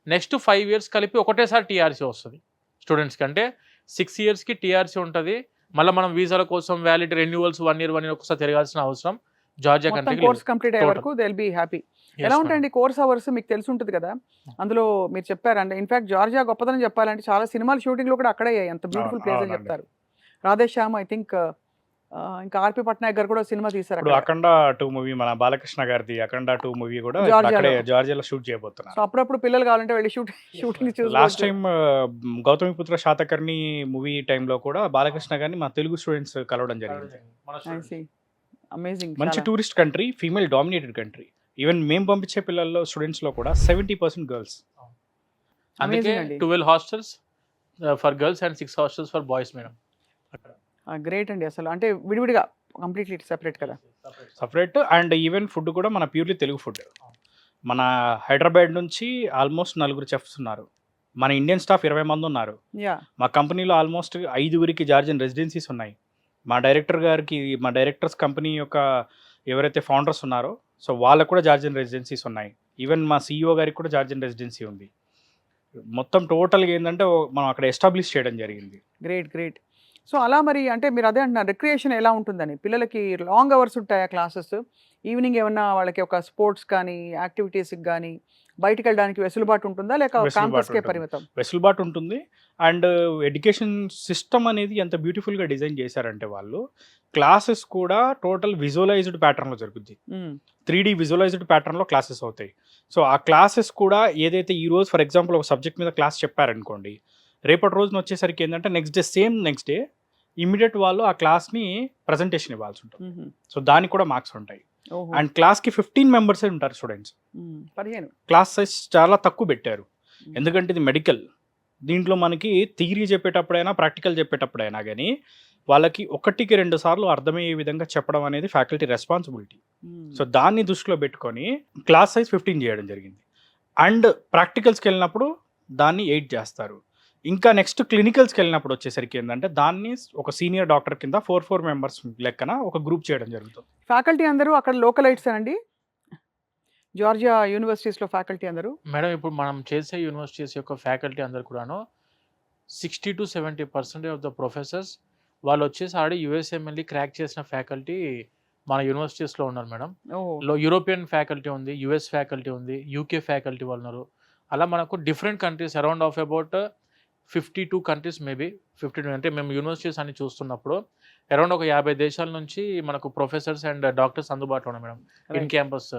నెక్స్ట్ 5 ఇయర్స్ కలిపి ఒకటేసారి టీఆర్సీ వస్తుంది స్టూడెంట్స్‌కి. అంటే 6 ఇయర్స్‌కి టీఆర్సీ ఉంటుంది. మళ్ళీ మనం వీసాల కోసం వ్యాలిడ్ రెన్యువల్స్ 1 ఇయర్ ఒకసారి తిరగాల్సిన అవసరం జార్జియా మొత్తం కంట్రీకి కోర్స్ లేదు. కంప్లీట్ అయ్యే Total. వరకు they will be happy. Yes, ఎలా madam. ఉంటాయండి కోర్స్ అవర్స్ మీకు తెలిసి ఉంటుంది కదా? అందులో మీరు చెప్పారంటే ఇన్ఫాక్ట్ జార్జియా గొప్పదనం చెప్పాలంటే చాలా సినిమాల షూటింగ్లు కూడా అక్కడే అయ్యాయి. అంత బ్యూటిఫుల్ ప్లేస్ అని అవునండి. చెప్తారు. రాధేశ్యామ్ ఐ థింక్ ఇంకా ఆర్‌పి పట్నాయక్ గారు కూడా సినిమా తీశారు ఇప్పుడు అక్కడ. అఖండ 2 మూవీ మన బాలకృష్ణ గారిది అఖండ 2 మూవీ కూడా ఇప్పుడు జార్జియాలో. అక్కడే జార్జియాలో షూట్ సో చేయబోతున్నారు. అప్పుడప్పుడు పిల్లలు కావాలంటే వెళ్ళి షూటింగ్ లాస్ట్ చూసుకోవచ్చు. టైం గౌతమిపుత్ర శాతకర్ణి మూవీ టైంలో కూడా బాలకృష్ణ గారిని మా తెలుగు స్టూడెంట్స్ కలవడం జరిగింది. మన ఐ students. సీ. అమేజింగ్. మంచి tourist country, female dominated country. Even మేము పంపించే పిల్లల్లో స్టూడెంట్స్లో కూడా 70% గర్ల్స్. అందుకే Amazing అండి. 12 hostels for girls and 6 hostels for boys madam. అక్కడ గ్రేట్ అండి అసలు. అంటే విడివిడిగా కంప్లీట్లీ సెపరేట్ కదా. సపరేట్ అండ్ ఈవెన్ ఫుడ్ కూడా మన ప్యూర్లీ తెలుగు ఫుడ్. మన హైదరాబాద్ నుంచి ఆల్మోస్ట్ 4 చెఫ్స్ ఉన్నారు. మన ఇండియన్ స్టాఫ్ 20 మంది ఉన్నారు. యా. మా కంపెనీలో ఆల్మోస్ట్ 5 జార్జియన్ రెసిడెన్సీస్ ఉన్నాయి. మా డైరెక్టర్స్ కంపెనీ యొక్క ఎవరైతే ఫౌండర్స్ ఉన్నారో సో వాళ్ళకు కూడా జార్జియన్ రెసిడెన్సీస్ ఉన్నాయి. ఈవెన్ మా సీఈఓ గారికి కూడా జార్జియన్ రెసిడెన్సీ ఉంది. మొత్తం టోటల్‌గా ఏందంటే మనం అక్కడ ఎస్టాబ్లిష్ చేయడం జరిగింది. గ్రేట్. గ్రేట్. సో, అలా మరి అంటే మీరు అదే అంటున్నారు రిక్రియేషన్ ఎలా ఉంటుందని. పిల్లలకి లాంగ్ అవర్స్ ఉంటాయా క్లాసెస్? ఈవినింగ్ ఏమన్నా వాళ్ళకి ఒక స్పోర్ట్స్ కానీ, యాక్టివిటీస్‌కి గానీ, బయటికెళ్ళడానికి వెసులుబాటు ఉంటుందా? లేక వెసులుబాటు క్యాంపస్‌కే ఉంటుంది. పరిమితం? వెసులుబాటు ఉంటుంది. అండ్ ఎడ్యుకేషన్ సిస్టమ్ అనేది ఎంత బ్యూటిఫుల్‌గా డిజైన్ చేశారంటే వాళ్ళు, క్లాసెస్ కూడా టోటల్ విజువలైజ్డ్ ప్యాటర్న్‌లో జరుగుద్ది. హ్మ్. 3D విజువలైజ్డ్ ప్యాటర్న్‌లో క్లాసెస్ అవుతాయి. సో, ఆ క్లాసెస్ కూడా ఏదైతే ఈరోజు ఫర్ ఎగ్జాంపుల్ ఒక సబ్జెక్ట్ మీద క్లాస్ చెప్పారనుకోండి, రేపటి రోజున వచ్చేసరికి ఏందంటే నెక్స్ట్ డే ఇమ్మీడియేట్ వాళ్ళు ఆ క్లాస్‌ని ప్రజెంటేషన్ ఇవ్వాల్సి ఉంటుంది. హుహు. సో, దానికి కూడా మార్క్స్ ఉంటాయి. ఓహో! అండ్ క్లాస్‌కి 15 మెంబర్సే ఉంటారు స్టూడెంట్స్. 15. క్లాస్ సైజ్ చాలా తక్కువ పెట్టారు. హ్మ్. ఎందుకంటే ఇది మెడికల్. దీంట్లో మనకి థియరీ చెప్పేటప్పుడైనా, ప్రాక్టికల్ చెప్పేటప్పుడైనా గానీ, వాళ్ళకి ఒకటికి 2 సార్లు అర్థమయ్యే విధంగా చెప్పడం అనేది ఫ్యాకల్టీ రెస్పాన్సిబిలిటీ. హ్మ్. సో, దాన్ని దృష్టిలో పెట్టుకొని క్లాస్ సైజ్ 15 చేయడం జరిగింది. అండ్ ప్రాక్టికల్స్‌కెళ్ళినప్పుడు దాన్ని 8 చేస్తారు. ఇంకా నెక్స్ట్ క్లినికల్స్‌కెళ్ళినప్పుడు వచ్చేసరికి ఏందంటే, దాన్ని ఒక సీనియర్ డాక్టర్ కింద 4 మెంబర్స్ లెక్కన ఒక గ్రూప్ చేయడం జరుగుతుంది. ఫ్యాకల్టీ అందరూ అక్కడ లోకలైట్సేనండి? జార్జియా యూనివర్సిటీస్‌లో ఫ్యాకల్టీ అందరూ? మేడం ఇప్పుడు మనం చేసే యూనివర్సిటీస్ యొక్క ఫ్యాకల్టీ అందరూ కూడాను 60-70% ఆఫ్ ద ప్రొఫెసర్స్ వాళ్ళు వచ్చేసి ఆల్రెడీ యూఎస్ఎంఎల్ఈ క్రాక్ చేసిన ఫ్యాకల్టీ మన యూనివర్సిటీస్లో ఉన్నారు మేడం. ఓహ్! యూరోపియన్ ఫ్యాకల్టీ ఉంది, యుఎస్ ఫ్యాకల్టీ ఉంది, యూకే ఫ్యాకల్టీ వాళ్ళు ఉన్నారు. అలా మనకు different countries around of about 52 countries maybe 52 అంటే మేము యూనివర్సిటీస్ అన్ని చూస్తున్నప్పుడు అరౌండ్ ఒక 50 దేశాల నుంచి మనకు ప్రొఫెసర్స్ అండ్ డాక్టర్స్ అందుబాటులో ఉన్నారు madam in right. Campus.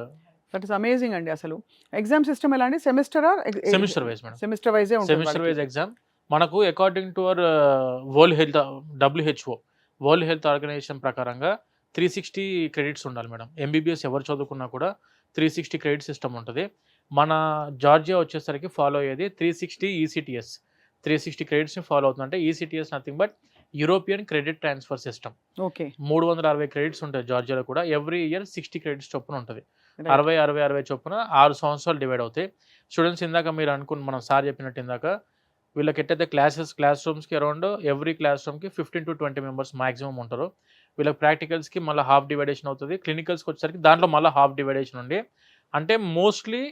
That is amazing అండి అసలు. ఎగ్జామ్ సిస్టమ్ ఎలా అండి? సెమిస్టరా? Semester wise madam. సెమిస్టర్ వైజే ఉంటుంది సెమిస్టర్ వాళ్ళకి. వైజ్ ఎగ్జామ్ మనకు according to our world health WHO world health organization ప్రకారంగా 360 క్రెడిట్స్ ఉండాలి మేడం. ఎంబీబీఎస్ ఎవరు చదువుకున్నా కూడా 360 క్రెడిట్ సిస్టమ్ ఉంటుంది. మన జార్జియా వచ్చేసరికి ఫాలో అయ్యేది 360 ఈసీటీఎస్. 360 క్రెడిట్స్ని ఫాలో అవుతుంది. అంటే ECTS nothing but European credit transfer system. Okay. 360 credits ఉంటాయి జార్జియాలో కూడా. ఎవ్రీ ఇయర్ 60 క్రెడిట్స్ చొప్పున ఉంటుంది. రైట్. 60 చొప్పున 6 సంవత్సరాలు డివైడ్ అవుతాయి. స్టూడెంట్స్ ఇందాక మీరు మనం సార్ చెప్పినట్టు ఇందాక వీళ్ళకి ఎట్టయితే క్లాస్ రూమ్స్‌కి అరౌండ్ ఎవ్రీ క్లాస్ రూమ్‌కి 15-20 మెంబర్స్ మాక్సిమం ఉంటారు. వీళ్ళకి ప్రాక్టికల్స్‌కి మళ్ళీ హాఫ్ డివైడేషన్ అవుతుంది. క్లినికల్స్‌కి వచ్చేసరికి దాంట్లో మళ్ళీ హాఫ్ డివైడేషన్ ఉండి అంటే మోస్ట్లీ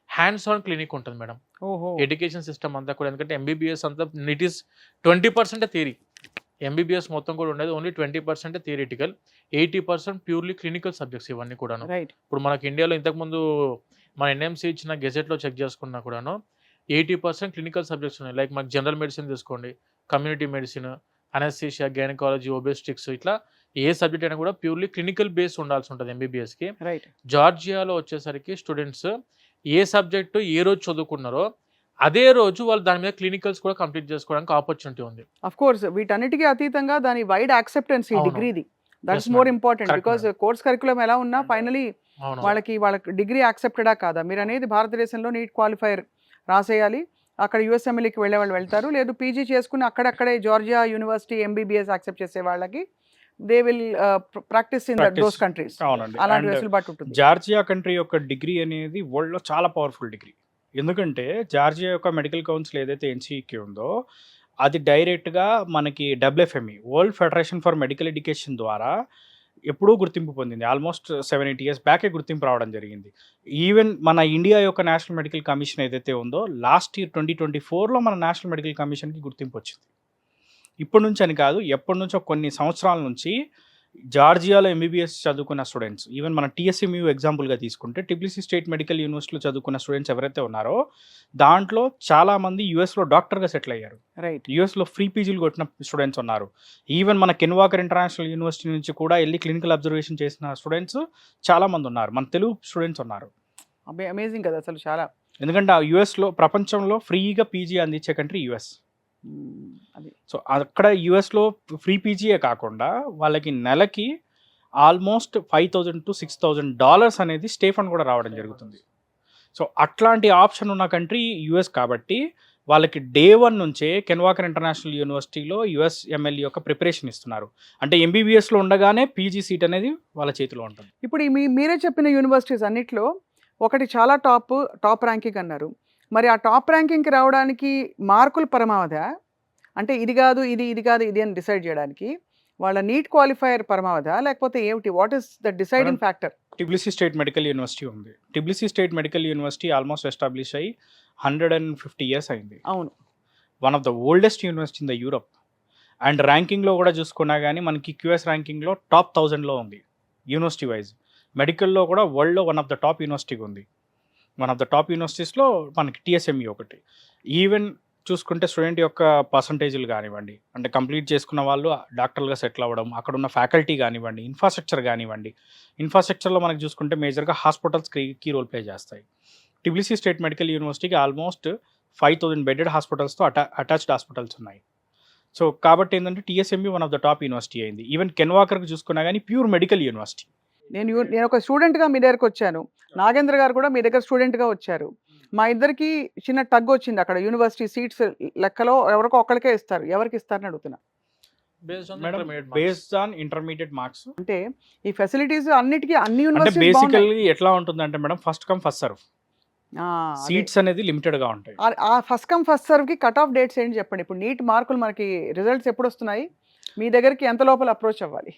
హ్యాండ్స్ ఆన్ క్లినిక్ ఉంటుంది మేడం. ఓహో! ఎడ్యుకేషన్ సిస్టమ్ అంతా కూడా ఎందుకంటే ఎంబీబీఎస్ అంతా ఇట్ ఈస్ 20% థియరీ. ఎంబీబీఎస్ మొత్తం కూడా ఉండేది only 20% theoretical. 80% purely clinical subjects ఇవన్నీ కూడాను. రైట్. ఇప్పుడు మనకి ఇండియాలో ఇంతకుముందు మన ఎన్ఎంసీ ఇచ్చిన గెజెట్‌లో చెక్ చేసుకున్నా కూడాను 80% క్లినికల్ సబ్జెక్ట్స్ ఉన్నాయి. లైక్ మనకి జనరల్ మెడిసిన్ తీసుకోండి, కమ్యూనిటీ మెడిసిన్, అనస్థీషియా, గైనకాలజీ, ఒబెస్టిక్స్ ఇట్లా ఏ సబ్జెక్ట్ అయినా కూడా ప్యూర్లీ క్లినికల్ బేస్ ఉండాల్సి ఉంటుంది ఎంబీబీఎస్‌కి. రైట్. జార్జియాలో వచ్చేసరికి స్టూడెంట్స్ ఏ సబ్జెక్టు ఏ రోజు చదువుకున్నారో అదే రోజు వాళ్ళు దాని మీద క్లినికల్స్ కూడా కంప్లీట్ చేసుకోవడానికి ఆపర్చునిటీ ఉంది. ఆఫ్‌కోర్స్ వీటన్నిటికి అతీతంగా దాని వైడ్ యాక్సెప్టెన్స్ ఈ అవును. డిగ్రీది. That Yes, is more madam. Important. Correct, because madam. Course curriculum ఎలా ఉన్నా ఫైనలీ అవును. వాళ్ళకి డిగ్రీ యాక్సెప్టెడా కాదా? మీరనేది భారతదేశంలో నీట్ క్వాలిఫైయర్ రాసేయాలి. అక్కడ యూఎస్ఎంఎల్ఈకి వెళ్ళే వాళ్ళు వెళ్తారు. లేదు పీజీ చేసుకుని అక్కడక్కడే జార్జియా యూనివర్సిటీ ఎంబీబీఎస్ యాక్సెప్ట్ చేసే వాళ్ళకి they will practice in Practice. Those countries. అవునండి. అలాంటి అండ్ వెసులుబాటు ఉంటుంది. జార్జియా కంట్రీ యొక్క డిగ్రీ అనేది వరల్డ్‌లో చాలా పవర్‌ఫుల్ డిగ్రీ. ఎందుకంటే జార్జియా యొక్క మెడికల్ కౌన్సిల్ ఏదైతే ఎన్‌సీఈక్యూ ఉందో, అది డైరెక్ట్‌గా మనకి WFME world federation for medical education ద్వారా ఎప్పుడూ గుర్తింపు పొందింది. ఆల్మోస్ట్ 7-8 ఇయర్స్ బ్యాకే గుర్తింపు రావడం జరిగింది. ఈవెన్ మన ఇండియా యొక్క నేషనల్ మెడికల్ కమిషన్ ఏదైతే ఉందో, లాస్ట్ ఇయర్ 2024లో మన నేషనల్ మెడికల్ కమిషన్‌కి గుర్తింపు వచ్చింది. ఇప్పటి నుంచి అని కాదు, ఎప్పటినుంచో కొన్ని సంవత్సరాల నుంచి జార్జియాలో ఎంబీబీఎస్ చదువుకున్న స్టూడెంట్స్, ఈవెన్ మన టీఎస్ఎంయూ ఎగ్జాంపుల్‌గా తీసుకుంటే టిబ్లిసీ స్టేట్ మెడికల్ యూనివర్సిటీలో చదువుకున్న స్టూడెంట్స్ ఎవరైతే ఉన్నారో, దాంట్లో చాలామంది యూఎస్‌లో డాక్టర్‌గా సెటిల్ అయ్యారు. రైట్. యూఎస్‌లో ఫ్రీ పీజీలు కొట్టిన స్టూడెంట్స్ ఉన్నారు. ఈవెన్ మన కెన్వాకర్ ఇంటర్నేషనల్ యూనివర్సిటీ నుంచి కూడా ఎళ్లి క్లినికల్ అబ్జర్వేషన్ చేసిన స్టూడెంట్స్ చాలామంది ఉన్నారు. మన తెలుగు స్టూడెంట్స్ ఉన్నారు. అమేజింగ్ కదా అసలు చాలా. ఎందుకంటే ఆ యూఎస్‌లో ప్రపంచంలో ఫ్రీగా పీజీ అందించే కంట్రీ యూఎస్. అది. సో, అక్కడ యూఎస్‌లో ఫ్రీ పీజీయే కాకుండా వాళ్ళకి నెలకి ఆల్మోస్ట్ $5,000-6,000 అనేది స్టే ఫండ్ కూడా రావడం జరుగుతుంది. సో, అట్లాంటి ఆప్షన్ ఉన్న కంట్రీ యూఎస్ కాబట్టి వాళ్ళకి డే 1 నుంచే కెన్వాకర్ ఇంటర్నేషనల్ యూనివర్సిటీలో యూఎస్ఎంఎల్ఈ యొక్క ప్రిపరేషన్ ఇస్తున్నారు. అంటే ఎంబీబీఎస్‌లో ఉండగానే పీజీ సీట్ అనేది వాళ్ళ చేతిలో ఉంటుంది. ఇప్పుడు మీరే చెప్పిన యూనివర్సిటీస్ అన్నిట్లో ఒకటి చాలా టాప్ ర్యాంకింగ్ అన్నారు. మరి ఆ టాప్ ర్యాంకింగ్‌కి రావడానికి మార్కులు పరమావధా? అంటే ఇది కాదు, ఇది కాదు, ఇది అని డిసైడ్ చేయడానికి? వాళ్ళ నీట్ క్వాలిఫైయర్ పరమావధా లేకపోతే ఏమిటి? What is the deciding factor? Tbilisi state medical university ఉంది. Tbilisi state medical university almost establish అయ్యి 150 ఇయర్స్ అయింది. అవును. One of the oldest university in the Europe. అండ్ ర్యాంకింగ్లో కూడా చూసుకున్నా కానీ మనకి క్యూఎస్ ర్యాంకింగ్లో టాప్ 1000లో ఉంది యూనివర్సిటీ వైజ్. మెడికల్లో కూడా వరల్డ్లో వన్ ఆఫ్ ద టాప్ యూనివర్సిటీగా ఉంది. వన్ ఆఫ్ ద టాప్ యూనివర్సిటీస్లో మనకి టిఎస్ఎంఈ ఒకటి. ఈవెన్ చూసుకుంటే స్టూడెంట్ యొక్క పర్సంటేజ్లు కానివ్వండి, అంటే కంప్లీట్ చేసుకున్న వాళ్ళు డాక్టర్లుగా సెటిల్ అవ్వడం, అక్కడ ఉన్న ఫ్యాకల్టీ కానివ్వండి, ఇన్ఫ్రాస్ట్రక్చర్ కానివ్వండి. ఇన్ఫ్రాస్ట్రక్చర్లో మనకి చూసుకుంటే మేజర్గా హాస్పిటల్స్ కీ రోల్ ప్లే చేస్తాయి. టిబ్లిసీ స్టేట్ మెడికల్ యూనివర్సిటీకి ఆల్మోస్ట్ 5000 బెడెడ్ హాస్పిటల్స్తో అటాచ్డ్ హాస్పిటల్స్ ఉన్నాయి. సో కాబట్టి ఏంటంటే TSME one of the top university అయింది. ఈవెన్ కెన్వాకర్కి చూసుకున్నా కానీ ప్యూర్ మెడికల్ యూనివర్సిటీ. నేను ఒక స్టూడెంట్గా మీ దగ్గరకు వచ్చాను, నాగేంద్ర గారు కూడా మీ దగ్గర స్టూడెంట్గా వచ్చారు. మా ఇద్దరికి చిన్న టగ్ వచ్చింది అక్కడ. యూనివర్సిటీ సీట్స్ లెక్కలో ఎవరికో ఒక్కడికే ఇస్తారు, ఎవరికి ఇస్తారని అడుగుతున్నా. Based on intermediate marks. అంటే ఈ ఫెసిలిటీస్ అన్నిటికీ అన్ని అంటే యూనివర్సిటీస్ బేసికల్లీ ఎట్లా ఉంటుందంటే madam, first come first serve. Seats అనేది లిమిటెడ్గా ఉంటాయి. ఆ ఫస్ట్ కమ్ ఫస్ట్ సర్వ్కి కట్ ఆఫ్ డేట్స్ ఏంటి చెప్పండి. ఇప్పుడు నీట్ మార్కులు మనకి రిజల్ట్స్ ఎప్పుడు వస్తున్నాయి? మీ దగ్గరికి ఎంత లోపల అప్రోచ్ అవ్వాలి?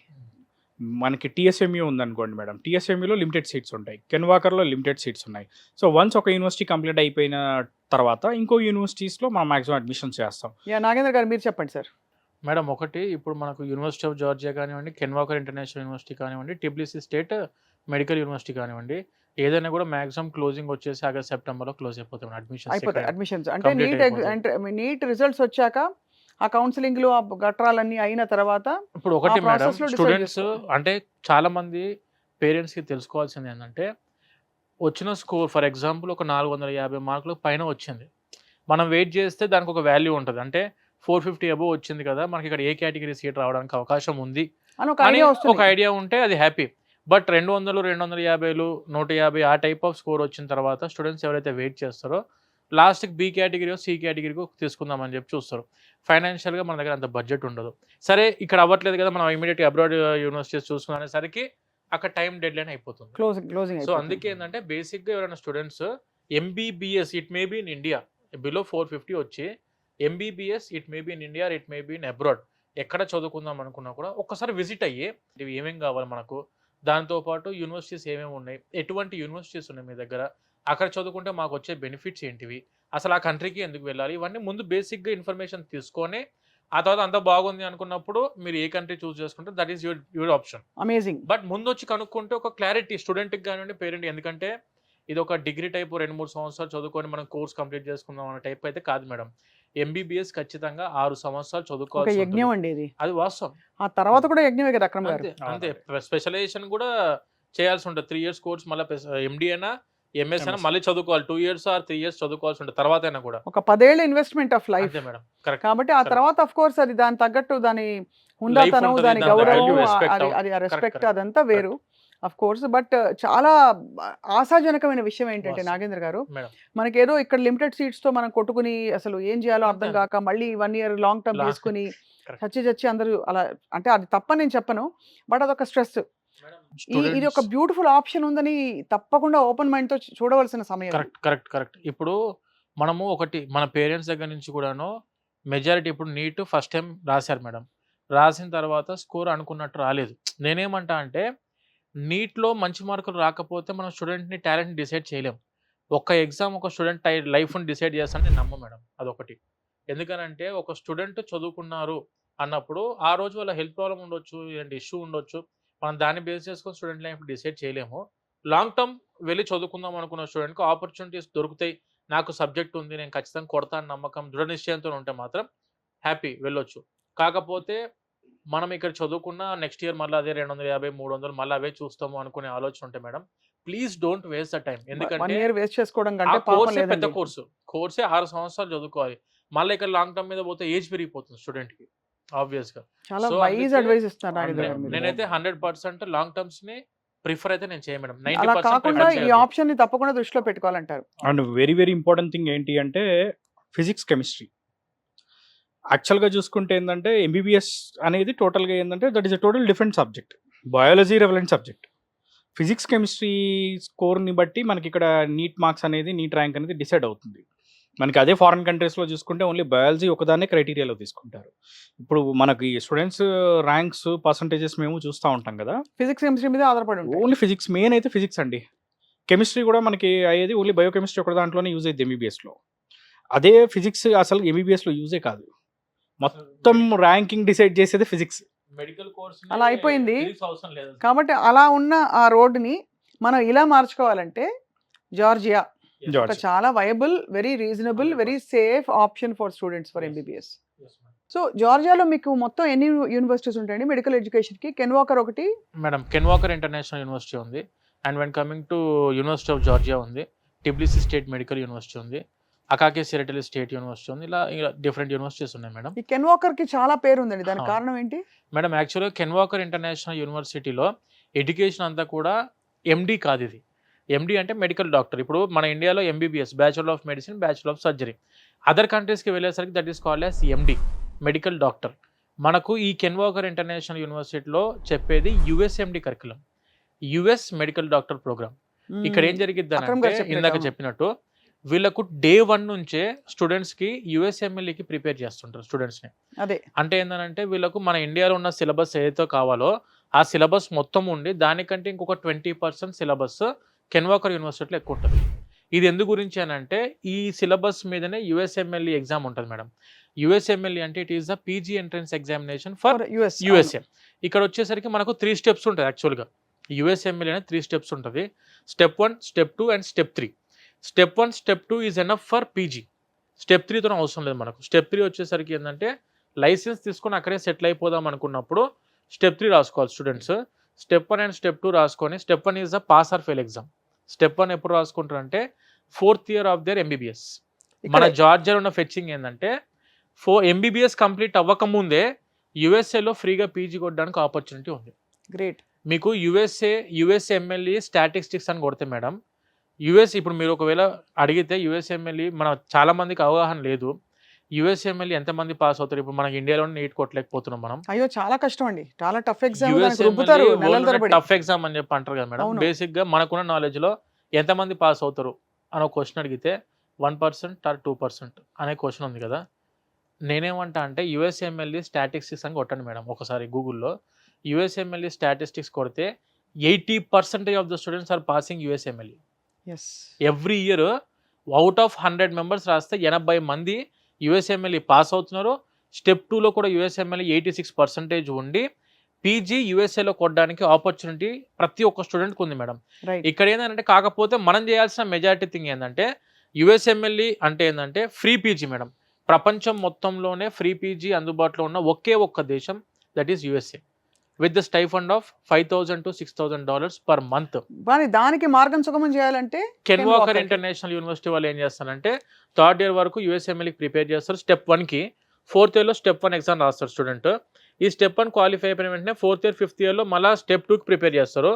మనకి టీఎస్ఎంయూ ఉందనుకోండి మేడం, టీఎస్ఎంయూలో లిమిటెడ్ సీట్స్ ఉంటాయి, కెన్వాకర్లో లిమిటెడ్ సీట్స్ ఉన్నాయి. సో వన్స్ ఒక యూనివర్సిటీ కంప్లీట్ అయిపోయిన తర్వాత ఇంకో యూనివర్సిటీస్లో మనం మ్యాక్సిమం అడ్మిషన్స్ చేస్తాం. నాగేంద్ర గారు మీరు చెప్పండి సార్. మేడం ఒకటి, ఇప్పుడు మనకు యూనివర్సిటీ ఆఫ్ జార్జియా కానివ్వండి, కెన్వాకర్ ఇంటర్నేషనల్ యూనివర్సిటీ కానివ్వండి, టిబ్లిసీ స్టేట్ మెడికల్ యూనివర్సిటీ కానివ్వండి, ఏదైనా కూడా మాక్సిమం క్లోజింగ్ వచ్చేసి ఆగస్ట్ సెప్టెంబర్లో క్లోజ్ అయిపోతాయి అయిపోతాయి అడ్మిషన్స్. అంటే నీట్ రిజల్ట్స్ వచ్చాక ఆ కౌన్సిలింగ్లు ఆ గట్రాలన్నీ అయిన తర్వాత ఇప్పుడు ఒకటి మేడం, process లో decide స్టూడెంట్స్ అంటే చాలా మంది పేరెంట్స్కి తెలుసుకోవాల్సింది ఏంటంటే, వచ్చిన స్కోర్ ఫర్ ఎగ్జాంపుల్ ఒక 450 మార్కులు పైన వచ్చింది, మనం వెయిట్ చేస్తే దానికి ఒక వాల్యూ ఉంటుంది. అంటే 450 అబోవ్ వచ్చింది కదా, మనకి ఇక్కడ ఏ కేటగిరీ సీట్ రావడానికి అవకాశం ఉంది అని ఒక అని ఐడియా ఒక వస్తుంది. ఐడియా ఉంటే అది హ్యాపీ. బట్ 200, 250, 150 ఆ టైప్ ఆఫ్ స్కోర్ వచ్చిన తర్వాత స్టూడెంట్స్ ఎవరైతే వెయిట్ చేస్తారో లాస్ట్కి బి కేటగిరీ సి కేటగిరీకి తీసుకుందామని చెప్పి చూస్తారు. ఫైనాన్షియల్గా మన దగ్గర అంత బడ్జెట్ ఉండదు. సరే ఇక్కడ అవ్వట్లేదు కదా, మనం ఇమీడియట్గా అబ్రాడ్ యూనివర్సిటీస్ చూసుకునేసరికి అక్కడ టైం డెడ్ లైన్ అయిపోతుంది. క్లోజింగ్ సో అందుకే ఏంటంటే బేసిక్గా ఎవరైనా students MBBS, it may be in India below 450 వచ్చి MBBS it may be in India, it may be in abroad, ఎక్కడ చదువుకుందాం అనుకున్నా కూడా ఒక్కసారి విజిట్ అయ్యి ఇవి ఏమేమి కావాలి మనకు, దాంతోపాటు యూనివర్సిటీస్ ఏమేమి ఉన్నాయి, ఎటువంటి యూనివర్సిటీస్ ఉన్నాయి మీ దగ్గర, అక్కడ చదువుకుంటే మాకు వచ్చే బెనిఫిట్స్ ఏంటివి, అసలు ఆ కంట్రీకి ఎందుకు వెళ్ళాలి, ఇవన్నీ ముందు బేసిక్గా ఇన్ఫర్మేషన్ తీసుకొని ఆ తర్వాత అంత బాగుంది అనుకున్నప్పుడు మీరు ఏ కంట్రీ చూస్ చేసుకుంటే that is your option. Amazing. But ముందు వచ్చి కనుక్కుంటే ఒక క్లారిటీ స్టూడెంట్కి కానివ్వండి, పేరెంట్, ఎందుకంటే ఇది ఒక డిగ్రీ టైప్ 2-3 సంవత్సరాలు చదువుకొని మనం కోర్స్ కంప్లీట్ చేసుకుందాం అనే టైప్ అయితే కాదు మేడం. ఎంబీబీఎస్ ఖచ్చితంగా 6 సంవత్సరాలు చదువుకోవాలి. యజ్ఞం అండి ఇది. అది వాస్తవం. ఆ తర్వాత కూడా యజ్ఞమే కదా అక్రమ్ గారు. అంతే స్పెషలైజేషన్ కూడా చేయాల్సి ఉంటుంది. 3 years కోర్స్ మళ్ళీ ఎండి అయినా ఎంఎస్ అయినా మళ్ళీ చదువుకోవాలి. 2 years or 3 years చదువుకోవాల్సి ఉంటుంది తర్వాత అయినా కూడా. ఒక 10 ఏళ్ల ఇన్వెస్ట్మెంట్ ఆఫ్ లైఫ్. అంతే మేడం, కరెక్ట్. కాబట్టి ఆ తర్వాత ఆఫ్ కోర్స్ అది దాని తగ్గట్టు దాని హుందాతనం, దాని గౌరవం, అది రెస్పెక్ట్ అదంతా వేరు ఆఫ్ కోర్స్. బట్ చాలా ఆశాజనకమైన విషయం ఏంటంటే నాగేంద్ర గారు, మనకేదో ఇక్కడ లిమిటెడ్ సీట్స్ తో మనం కొట్టుకుని అసలు ఏం చేయాలో అర్థం కాక మళ్ళీ 1 year లాంగ్ టర్మ్ తీసుకుని చచ్చి అందరూ అలా, అంటే అది తప్పని నేను చెప్పను, బట్ అదొక స్ట్రెస్. ఇది ఒక బ్యూటిఫుల్ ఆప్షన్ ఉందని తప్పకుండా ఓపెన్ మైండ్ తో చూడవలసిన సమయం. కరెక్ట్. ఇప్పుడు మనము ఒకటి మన పేరెంట్స్ దగ్గర నుంచి కూడాను మెజారిటీ ఇప్పుడు నీట్ ఫస్ట్ టైం రాశారు మేడం, రాసిన తర్వాత స్కోర్ అనుకున్నట్టు రాలేదు. నేనేమంటా అంటే నీట్లో మంచి మార్కులు రాకపోతే మనం స్టూడెంట్ని టాలెంట్ని డిసైడ్ చేయలేం. ఒక్క ఎగ్జామ్ ఒక స్టూడెంట్ లైఫ్ని డిసైడ్ చేస్తానని నేను నమ్ము మేడం, అదొకటి. ఎందుకనంటే ఒక స్టూడెంట్ చదువుకున్నారు అన్నప్పుడు ఆ రోజు వాళ్ళ హెల్త్ ప్రాబ్లం ఉండొచ్చు, ఇలాంటి ఇష్యూ ఉండొచ్చు, మనం దాన్ని బేస్ చేసుకొని స్టూడెంట్ లైఫ్ డిసైడ్ చేయలేము. లాంగ్ టర్మ్ వెళ్ళి చదువుకుందాం అనుకున్న స్టూడెంట్కి ఆపర్చునిటీస్ దొరుకుతాయి, నాకు సబ్జెక్ట్ ఉంది, నేను ఖచ్చితంగా కొడతాను నమ్మకం, దృఢ నిశ్చయంతో ఉంటే మాత్రం హ్యాపీ వెళ్ళొచ్చు. కాకపోతే మనం ఇక్కడ చదువుకున్న నెక్స్ట్ ఇయర్ మళ్ళీ అదే 250, 300 మళ్ళీ అవే చూస్తాము అనుకునే ఆలోచన ఉంటే madam, please don't waste the time. ఎందుకంటే పెద్ద కోర్సే 6 సంవత్సరాలు చదువుకోవాలి, మళ్ళీ ఇక్కడ లాంగ్ టర్మ్ మీద పోతే ఏజ్ పెరిగిపోతుంది స్టూడెంట్కి ఆబ్వియస్ గా. నేనైతే 100% లాంగ్ టర్మ్స్ ని ప్రిఫర్ అయితే నేను చేయను మేడం. 90% ఈ ఆప్షన్ ని తప్పకుండా దృష్టిలో పెట్టుకోవాలంటారు. అండ్ వెరీ ఇంపార్టెంట్ థింగ్ ఏంటి అంటే ఫిజిక్స్, కెమిస్ట్రీ. యాక్చువల్గా చూసుకుంటే ఏంటంటే ఎంబీబీఎస్ అనేది టోటల్గా ఏంటంటే that is a total different subject, biology relevant subject. Physics, chemistry స్కోర్ని బట్టి మనకి ఇక్కడ నీట్ మార్క్స్ అనేది, నీట్ ర్యాంక్ అనేది డిసైడ్ అవుతుంది. మనకి అదే ఫారిన్ కంట్రీస్‌లో చూసుకుంటే ఓన్లీ బయాలజీ ఒకదాన్నే క్రైటీరియాలో తీసుకుంటారు. ఇప్పుడు మనకి స్టూడెంట్స్ ర్యాంక్స్, పర్సెంటేజెస్ మేము చూస్తా ఉంటాం కదా! ఫిజిక్స్, కెమిస్ట్రీ మీద ఆధారపడి ఉంటాయి. ఓన్లీ ఫిజిక్స్ మెయిన్ అయితే ఫిజిక్స్ అండి. కెమిస్ట్రీ కూడా మనకి అయ్యేది ఓన్లీ బయోకెమిస్ట్రీ ఒక దాంట్లోనే యూజ్ అయ్యిద్ది ఎంబీబీఎస్‌లో. అదే ఫిజిక్స్ అసలు ఎంబీబీఎస్‌లో యూజే కాదు. మొత్తం ర్యాంకింగ్ డిసైడ్ చేసేది ఫిజిక్స్. మెడికల్ కోర్స్ అలా అయిపోయింది. అవసరం లేదు. కాబట్టి అలా ఉన్న ఆ రోడ్డుని మనం ఇలా మార్చుకోవాలంటే జార్జియా ఒక జార్జ్ చాలా viable, very reasonable, very safe option for students for MBBS. So జార్జియాలో మీకు మొత్తం ఎన్ని యూనివర్సిటీస్ ఉంటాయండి మెడికల్ ఎడ్యుకేషన్కి? కెన్ వాకర్ ఒకటి, madam Ken Walker international university ఉంది. And when coming to university of Georgia ఉంది, టిబ్లిసీ స్టేట్ మెడికల్ యూనివర్సిటీ ఉంది, అకాకే సిరటల్ స్టేట్ యూనివర్సిటీ ఉంది. ఇలా డిఫరెంట్ యూనివర్సిటీస్ ఉన్నాయి మేడం. ఈ కెన్ వాకర్కి చాలా పేరు ఉందండి, దానికి కారణం ఏంటి? మేడం యాక్చువల్గా కెన్ వాకర్ ఇంటర్నేషనల్ యూనివర్సిటీలో ఎడ్యుకేషన్ అంతా కూడా ఎండి కాదు. ఇది ఎండి అంటే మెడికల్ డాక్టర్. ఇప్పుడు మన ఇండియాలో MBBS, bachelor of medicine, bachelor of surgery. Other కంట్రీస్కి వెళ్ళేసరికి that is called as MD, medical doctor. మనకు ఈ కెన్ వాకర్ ఇంటర్నేషనల్ యూనివర్సిటీలో చెప్పేది USMD curriculum, US medical doctor program. ఇక్కడ ఏం జరిగిద్ది అంటే ఇందాక చెప్పినట్టు వీళ్ళకు డే 1 నుంచే స్టూడెంట్స్కి యుఎస్ఎంఎల్ఈకి ప్రిపేర్ చేస్తుంటారు స్టూడెంట్స్ని. అదే అంటే ఏంటంటే వీళ్ళకు మన ఇండియాలో ఉన్న సిలబస్ ఏదైతే కావాలో ఆ సిలబస్ మొత్తం ఉండి దానికంటే ఇంకొక 20% సిలబస్ కెన్ వాకర్ యూనివర్సిటీలో ఎక్కువ ఉంటుంది. ఇది ఎందు గురించి అని అంటే ఈ సిలబస్ మీదనే యుఎస్ఎంఎల్ఈ ఎగ్జామ్ ఉంటుంది మేడం. యుఎస్ఎంఎల్ఈ అంటే it is the PG entrance examination for USA. ఇక్కడ వచ్చేసరికి మనకు 3 స్టెప్స్ ఉంటుంది యాక్చువల్గా. యుఎస్ఎంఎల్ఈ అనేది 3 స్టెప్స్ ఉంటుంది. Step 1, step 2 and step 3. Step 1, step 2 is enough for PG. Step 3తో అవసరం లేదు మనకు. స్టెప్ 3 వచ్చేసరికి ఏంటంటే లైసెన్స్ తీసుకొని అక్కడే సెటిల్ అయిపోదాం అనుకున్నప్పుడు స్టెప్ 3 రాసుకోవాలి స్టూడెంట్స్. స్టెప్ 1 అండ్ స్టెప్ 2 రాసుకొని step 1 is the pass or fail exam. Step 1 ఎప్పుడు రాసుకుంటారంటే 4th year of their MBBS. మన జార్జియాలో ఉన్న ఫెచ్చింగ్ ఏంటంటే ఎంబీబీఎస్ కంప్లీట్ అవ్వకముందే యుఎస్ఏలో ఫ్రీగా పీజీ కొట్టడానికి ఆపర్చునిటీ ఉంది. గ్రేట్. మీకు యుఎస్ఎంఎల్ఈ స్టాటిస్టిక్స్ అని కొడితే మేడం, ఇప్పుడు మీరు ఒకవేళ అడిగితే యుఎస్ఎంఎల్ఈ మన చాలా మందికి అవగాహన లేదు. యుఎస్ఎంఎల్ఈ ఎంతమంది పాస్ అవుతారు? ఇప్పుడు మనకి ఇండియాలో నీట్ కొట్టలేకపోతున్నాం మనం. అయ్యో చాలా కష్టం అండి, చాలా టఫ్ ఎగ్జామ్, టఫ్ ఎగ్జామ్ అని చెప్పి అంటారు కదా మేడం. బేసిక్ గా మనకున్న నాలెడ్జ్ లో ఎంతమంది పాస్ అవుతారు అని ఒక క్వశ్చన్ అడిగితే 1% or 2% అనే క్వశ్చన్ ఉంది కదా. నేనేమంటా అంటే యుఎస్ఎంఎల్ఈ స్టాటిస్టిక్స్ అని కొట్టండి మేడం ఒకసారి గూగుల్లో. యుఎస్ఎంఎల్ఈ స్టాటిస్టిక్స్ కొడితే 80% of the students are passing USMLE. Every year out of 100 members రాస్తే 80 మంది యుఎస్ఎంఎల్ఈ పాస్ అవుతున్నారు. స్టెప్ 2లో కూడా యుఎస్ఎంఎల్ఈ 86% ఉండి పీజీ యుఎస్ఏలో కొట్టడానికి ఆపర్చునిటీ ప్రతి ఒక్క స్టూడెంట్కి ఉంది మేడం. ఇక్కడ ఏంటంటే కాకపోతే మనం చేయాల్సిన మెజారిటీ థింగ్ ఏంటంటే యుఎస్ఎంఎల్ఈ అంటే ఏంటంటే ఫ్రీ పీజీ మేడం. ప్రపంచం మొత్తంలోనే ఫ్రీ పీజీ అందుబాటులో ఉన్న ఒకే ఒక్క దేశం, that is USA, with the stipend of $5,000 to $6,000 per month. దానికి మార్గం సుగమం చేయాలంటే కెన్ వాకర్ ఇంటర్నేషనల్ యూనివర్సిటీ వాళ్ళు ఏం చేస్తారంటే 3rd ఇయర్ వరకు యుఎస్ఎంఎల్ఈకి ప్రిపేర్ చేస్తారు. స్టెప్ 1కి 4th ఇయర్లో స్టెప్ 1 ఎగ్జామ్ రాస్తారు స్టూడెంట్. ఈ స్టెప్ 1 క్వాలిఫై అయిపోయిన వెంటనే 4th ఇయర్ 5th ఇయర్లో మళ్ళీ స్టెప్ 2కి ప్రిపేర్ చేస్తారు.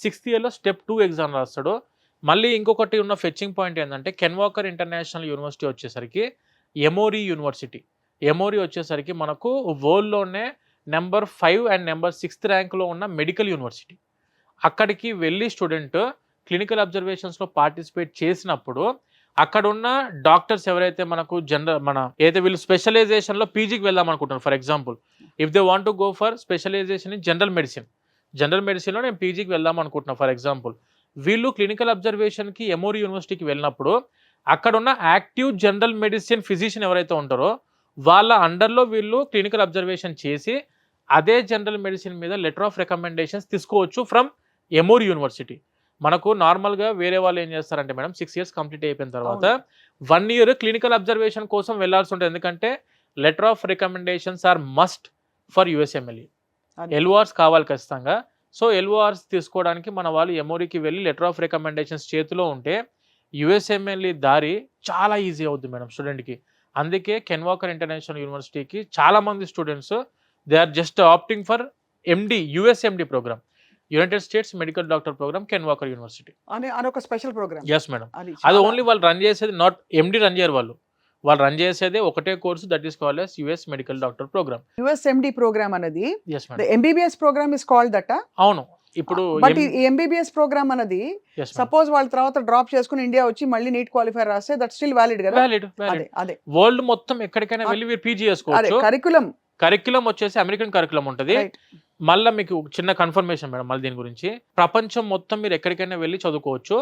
6th ఇయర్లో స్టెప్ 2 ఎగ్జామ్ రాస్తాడు. మళ్ళీ ఇంకొకటి ఉన్న ఫెచ్చింగ్ పాయింట్ ఏంటంటే కెన్ వాకర్ ఇంటర్నేషనల్ యూనివర్సిటీ వచ్చేసరికి ఎమోరీ యూనివర్సిటీ. ఎమోరీ వచ్చేసరికి మనకు వరల్డ్లోనే నెంబర్ 5 అండ్ నెంబర్ 6th ర్యాంక్లో ఉన్న మెడికల్ యూనివర్సిటీ. అక్కడికి వెళ్ళి స్టూడెంట్ క్లినికల్ అబ్జర్వేషన్స్లో పార్టిసిపేట్ చేసినప్పుడు అక్కడున్న డాక్టర్స్ ఎవరైతే మనకు ఏదైతే వీళ్ళు స్పెషలైజేషన్లో పీజీకి వెళ్దాం అనుకుంటున్నారు. For example if they want to go for specialization in general మెడిసిన్లో నేను పీజీకి వెళ్దాం అనుకుంటున్నాను ఫర్ ఎగ్జాంపుల్. వీళ్ళు క్లినికల్ అబ్జర్వేషన్కి ఎమోరీ యూనివర్సిటీకి వెళ్ళినప్పుడు అక్కడున్న యాక్టివ్ జనరల్ మెడిసిన్ ఫిజిషియన్ ఎవరైతే ఉంటారో వాళ్ళ అండర్లో వీళ్ళు క్లినికల్ అబ్జర్వేషన్ చేసి అదే జనరల్ మెడిసిన్ మీద లెటర్ ఆఫ్ రికమెండేషన్స్ తీసుకోవచ్చు ఫ్రమ్ ఎమోరీ యూనివర్సిటీ. మనకు నార్మల్గా వేరే వాళ్ళు ఏం చేస్తారంటే మేడం 6 years కంప్లీట్ అయిపోయిన తర్వాత 1 year క్లినికల్ అబ్జర్వేషన్ కోసం వెళ్లాల్సి ఉంటుంది. ఎందుకంటే letter of recommendations are must for USMLE. LORs కావాలి ఖచ్చితంగా. సో ఎల్ఓఆర్స్ తీసుకోవడానికి మన వాళ్ళు ఎమోరీకి వెళ్ళి లెటర్ ఆఫ్ రికమెండేషన్స్ చేతిలో ఉంటే యుఎస్ఎంఎల్ఈ దారి చాలా ఈజీ అవుతుంది మేడం స్టూడెంట్కి. అందుకే కెన్ వాకర్ ఇంటర్నేషనల్ యూనివర్సిటీకి చాలా మంది students they are just opting for USMD program, United States medical doctor program, Ken Walker university అని ఒక స్పెషల్ ప్రోగ్రామ్. Yes madam. అది ఓన్లీ వాళ్ళు రన్ చేసేది నాట్ ఎండి రన్ చేయరు, వాళ్ళు రన్ చేసేదే ఒకటే course, that is called as US medical doctor program. USMD program అనేది yes madam. MBBS program is called that. అవును, ఇప్పుడు బట్ ఈ ఎంబీబీఎస్ ప్రోగ్రామ్ అనేది సపోజ్ వాళ్ళ తర్వాత డ్రాప్ చేసుకుని ఇండియా వచ్చి మళ్ళీ నీట్ క్వాలిఫైర్ రాస్తే దట్ స్టిల్ వ్యాలిడ్ కదా? వ్యాలిడ్ అదే అదే వరల్డ్ మొత్తం ఎక్కడికైనా వెళ్ళి మీరు పీజీ అదే చేసుకోవచ్చు. కరిక్యులం వచ్చేసి అమెరికన్ కరిక్యులం ఉంటుంది. మళ్ళీ మీకు చిన్న కన్ఫర్మేషన్ మేడం మళ్ళీ దీని గురించి, ప్రపంచం మొత్తం మీరు ఎక్కడికైనా వెళ్ళి చదువుకోవచ్చు.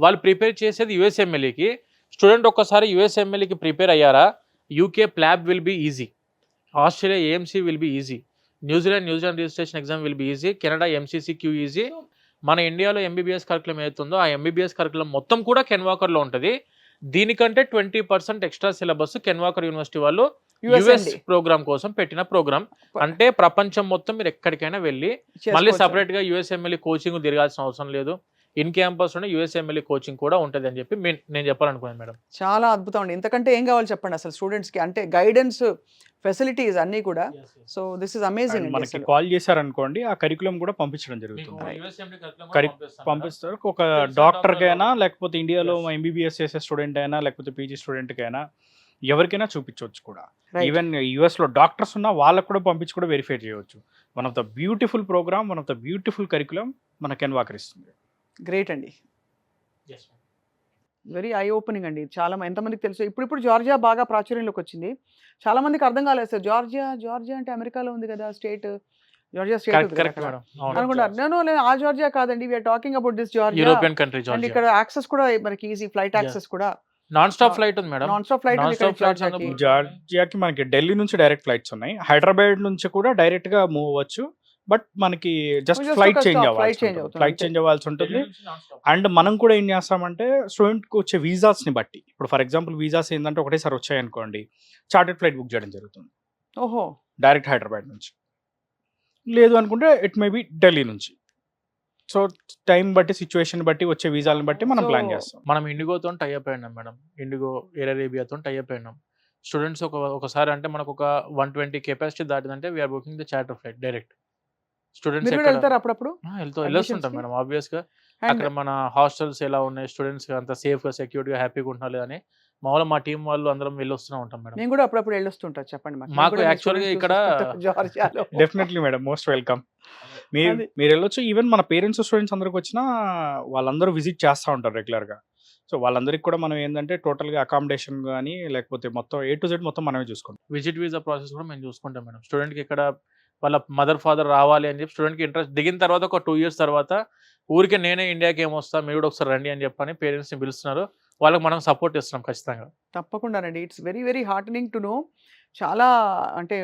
వాళ్ళు ప్రిపేర్ చేసేది యుఎస్ఎంఎల్ఈకి. స్టూడెంట్ ఒక్కసారి యుఎస్ఎంఎల్ఈకి ప్రిపేర్ అయ్యారా, UK PLAB will be easy, Australia AMC will be easy, New Zealand registration exam will be easy, Canada MCCQ easy. మన ఇండియాలో ఎంబీబీఎస్ కరికులం ఏతుందో ఆ ఎంబీబీఎస్ కరికులం మొత్తం కూడా కెన్వాకర్లో ఉంటుంది. దీనికంటే 20% ఎక్స్ట్రా సిలబస్ కెన్వాకర్ యూనివర్సిటీ వాళ్ళు యుఎస్ ప్రోగ్రామ్ కోసం పెట్టిన ప్రోగ్రామ్. అంటే ప్రపంచం మొత్తం మీరు ఎక్కడికైనా వెళ్ళి మళ్ళీ సపరేట్ గా యుఎస్ఎంఎల్ఈ కోచింగ్ తిరగాల్సిన అవసరం లేదు. ఇన్ క్యాంపస్ లోనే యుఎస్ఎంఎల్ఈ కోచింగ్ కూడా ఉంటుంది అని చెప్పి నేను చెప్పాలనుకున్నాను మేడం. చాలా అద్భుతం అండి. ఇంతకంటే ఏం కావాలి చెప్పండి అసలు స్టూడెంట్స్ కి, అంటే గైడెన్స్ ఫెసిలిటీస్ అన్నీ కూడా. So this is amazing. మనకి కాల్ చేశారనుకోండి, ఆ కరికులం కూడా పంపించడం జరుగుతుంది. పంపిస్తారు. ఒక డాక్టర్ కైనా లేకపోతే ఇండియాలో ఎంబీబీఎస్ చేసే స్టూడెంట్ అయినా లేకపోతే పీజీ స్టూడెంట్ కైనా ఎవరికైనా చూపించవచ్చు కూడా. ఈవెన్ యుఎస్ లో డాక్టర్స్ ఉన్నా వాళ్ళకు కూడా పంపించి కూడా వెరిఫై చేయవచ్చు. One of the beautiful program, one of the beautiful curriculum మన కెన్వాకర్ ఇస్తుంది. గ్రేట్ అండి, వెరీ ఐ ఓపెనింగ్ అండి. చాలా ఎంతమందికి తెలుసు. ఇప్పుడు జార్జియా బాగా ప్రాచుర్యంలోకి వచ్చింది. చాలా మందికి అర్థం కాలేదు సార్, జార్జియా అంటే అమెరికాలో ఉంది కదా స్టేట్, జార్జియా స్టేట్ అనుకుంటారు. నేను ఆ జార్జియా కాదండి, we are talking about this Georgia, European country. And ఇక్కడ యాక్సెస్ కూడా మనకి ఈజీ, ఫ్లైట్ యాక్సెస్ కూడా నాన్ స్టాప్ ఫ్లైట్ ఉంది మేడం. నాన్ స్టాప్ ఫ్లైట్ జార్జియాకి మనకి ఢిల్లీ నుంచి డైరెక్ట్ ఫ్లైట్స్ ఉన్నాయి. హైదరాబాద్ నుంచి కూడా డైరెక్ట్ గా మూవ్ అవ్వచ్చు. బట్ మనకి జస్ట్ ఫ్లైట్ చేంజ్ అవ్వాల్సి ఉంటుంది. అండ్ మనం కూడా ఏం చేస్తామంటే స్టూడెంట్కి వచ్చే వీసాస్ని బట్టి, ఇప్పుడు ఫర్ ఎగ్జాంపుల్ వీసాస్ ఏంటంటే ఒకటేసారి వచ్చాయనుకోండి, చార్టెడ్ ఫ్లైట్ బుక్ చేయడం జరుగుతుంది. ఓహో, డైరెక్ట్ హైదరాబాద్ నుంచి. లేదు అనుకుంటే ఇట్ మే బి ఢిల్లీ నుంచి. సో టైం బట్టి, సిచ్యువేషన్ బట్టి, వచ్చే వీసాలను బట్టి మనం ప్లాన్ చేస్తాం. మనం ఇండిగోతో టైఅప్ అయినాం మేడం, ఇండిగో ఎయిర్ అరేబియాతో టైఅప్ అయినాం. స్టూడెంట్స్ ఒకసారి అంటే మనకు ఒక 120 కెపాసిటీ దాటిందంటే we're booking the charter flight direct. Students వెళ్తారు అప్పుడప్పుడు, వెళ్ళొస్తుంటాం మేడం. ఆబ్వియస్ గా అక్కడ మన హాస్టల్స్ ఎలా ఉన్నాయి, స్టూడెంట్స్ అంత సేఫ్ గా సెక్యూర్ గా హ్యాపీగా ఉంటున్నారు లేదని మామూలుగా మా టీం వాళ్ళు అందరం వెళ్ళొస్తూనే ఉంటాం మేడం. నేను కూడా అప్పుడప్పుడు వెళ్ళొస్తుంటా. చెప్పండి మాకు యాక్చువల్గా ఇక్కడ డెఫినెట్లీ మేడం, మోస్ట్ వెల్కమ్. మీరు వెళ్ళొచ్చు. ఈవెన్ మన పేరెంట్స్ స్టూడెంట్స్ అందరికి వచ్చినా వాళ్ళందరూ విజిట్ చేస్తూ ఉంటారు రెగ్యులర్గా. సో వాళ్ళందరికీ కూడా మనం ఏంటంటే టోటల్గా అకామిడేషన్ కానీ లేకపోతే మొత్తం A to Z మొత్తం మనమే చూసుకుంటాం. విజిట్ వీసా ప్రాసెస్ కూడా మేము చూసుకుంటాం మేడం. స్టూడెంట్కి ఇక్కడ వాళ్ళ మదర్ ఫాదర్ రావాలి అని చెప్పి స్టూడెంట్కి ఇంట్రెస్ట్ దిగిన తర్వాత ఒక 2 years తర్వాత ఊరికే నేనే ఇండియాకి ఏమొస్తా, మీరు కూడా ఒకసారి రండి అని చెప్పని పేరెంట్స్ని పిలుస్తున్నారు. వాళ్ళకి మనం సపోర్ట్ ఇస్తున్నాం ఖచ్చితంగా. తప్పకుండానండి. It's very very heartening to know. చాలా అంటే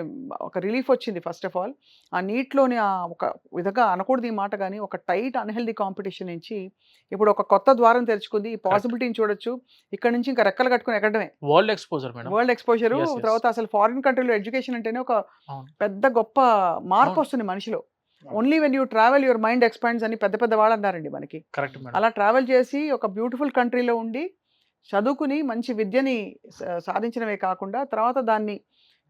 ఒక రిలీఫ్ వచ్చింది. ఫస్ట్ ఆఫ్ ఆల్ ఆ నీట్లోని ఒక విధంగా అనకూడదు ఈ మాట, కానీ ఒక టైట్ అన్హెల్దీ కాంపిటీషన్ నుంచి ఇప్పుడు ఒక కొత్త ద్వారం తెరుచుకుంది. ఈ పాసిబిలిటీని చూడొచ్చు. ఇక్కడ నుంచి ఇంకా రెక్కలు కట్టుకుని ఎక్కడమే world exposure madam. World exposure. తర్వాత అసలు ఫారిన్ కంట్రీలో ఎడ్యుకేషన్ అంటేనే ఒక పెద్ద గొప్ప మార్పు వస్తుంది మనిషిలో. Only when you travel your mind expands అని పెద్ద వాళ్ళు అన్నారండి మనకి. Correct madam. అలా ట్రావెల్ చేసి ఒక బ్యూటిఫుల్ కంట్రీలో ఉండి చదువుకుని మంచి విద్యని సాధించడమే కాకుండా తర్వాత దాన్ని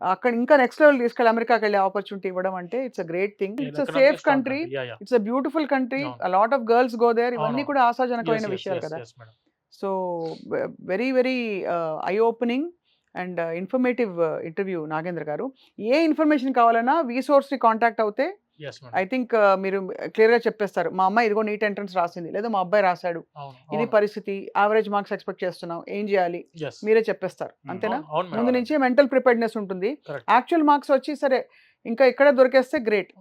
అక్కడ ఇంకా నెక్స్ట్ లెవెల్ తీసుకెళ్ళి అమెరికాకి వెళ్ళే ఆపర్చునిటీ ఇవ్వడం అంటే it's a great thing. It's a safe country, it's a beautiful country, a lot of girls go there. ఇవన్నీ కూడా ఆశాజనకమైన విషయాలు కదా. So very very eye opening and informative interview Nagendra గారు. ఏ ఇన్ఫర్మేషన్ కావాలన్నా వీసోర్స్ని కాంటాక్ట్ అవుతే ఐ థింక్ మీరు క్లియర్గా చెప్పేస్తారు. మా అమ్మాయి ఇదిగో నీట్ ఎంట్రన్స్ రాసింది, లేదా మా అబ్బాయి రాశాడు, ఇది పరిస్థితి, యావరేజ్ మార్క్స్ ఎక్స్పెక్ట్ చేస్తున్నాం, ఏం చేయాలి, మీరే చెప్పేస్తారు. అంతేనా? ముందు నుంచే మెంటల్ ప్రిపేర్డ్నెస్ ఉంటుంది. యాక్చువల్ మార్క్స్ వచ్చి సరే ఇంకా ఇక్కడే దొరికేస్తే గ్రేట్,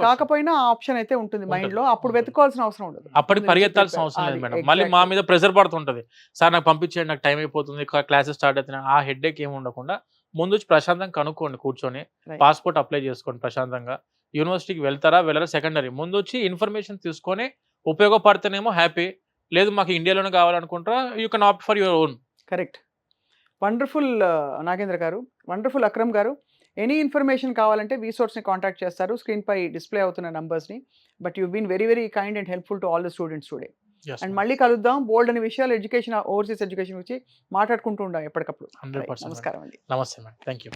కాకపోయినా ఆ ఆప్షన్ అయితే ఉంటుంది మైండ్ లో. అప్పుడు వెతుకోవాల్సిన అవసరం ఉండదు, అప్పటికి పరిగెత్తాల్సిన అవసరం లేదు మేడం. మళ్ళీ మా మీద ప్రెషర్ పడుతుంటది, సార్ నాకు పంపించేయండి, నాకు టైం అయిపోతుంది, క్లాసెస్ స్టార్ట్ అవుతున్నాయి. ఆ హెడ్ఏక్ ఏమి ఉండకుండా ముందు ప్రశాంతంగా కనుక్కోండి, కూర్చొని పాస్పోర్ట్ అప్లై చేసుకోండి ప్రశాంతంగా. యూనివర్సిటీకి వెళ్తారా వెళ్ళరా సెకండరీ, ముందు వచ్చి ఇన్ఫర్మేషన్ తీసుకొని ఉపయోగపడితేనేమో హ్యాపీ, లేదు మాకు ఇండియాలోనే కావాలనుకుంటారా you can opt for your own. Correct. Wonderful Nagendra garu, wonderful Akram garu. Any information కావాలంటే వీసోర్స్ని కాంటాక్ట్ చేస్తారు, స్క్రీన్ పై డిస్ప్లే అవుతున్న నంబర్స్ని. But you been very very kind and helpful to all the students today. And మళ్ళీ కలుద్దాం. బోల్డ్ అనే విషయాలు ఎడ్యుకేషన్, ఓవర్సీస్ ఎడ్యుకేషన్ గురించి మాట్లాడుకుంటూ ఉండాం ఎప్పటికప్పుడు. 100%. నమస్కారం అండి. నమస్తే మేడం, థ్యాంక్ యూ.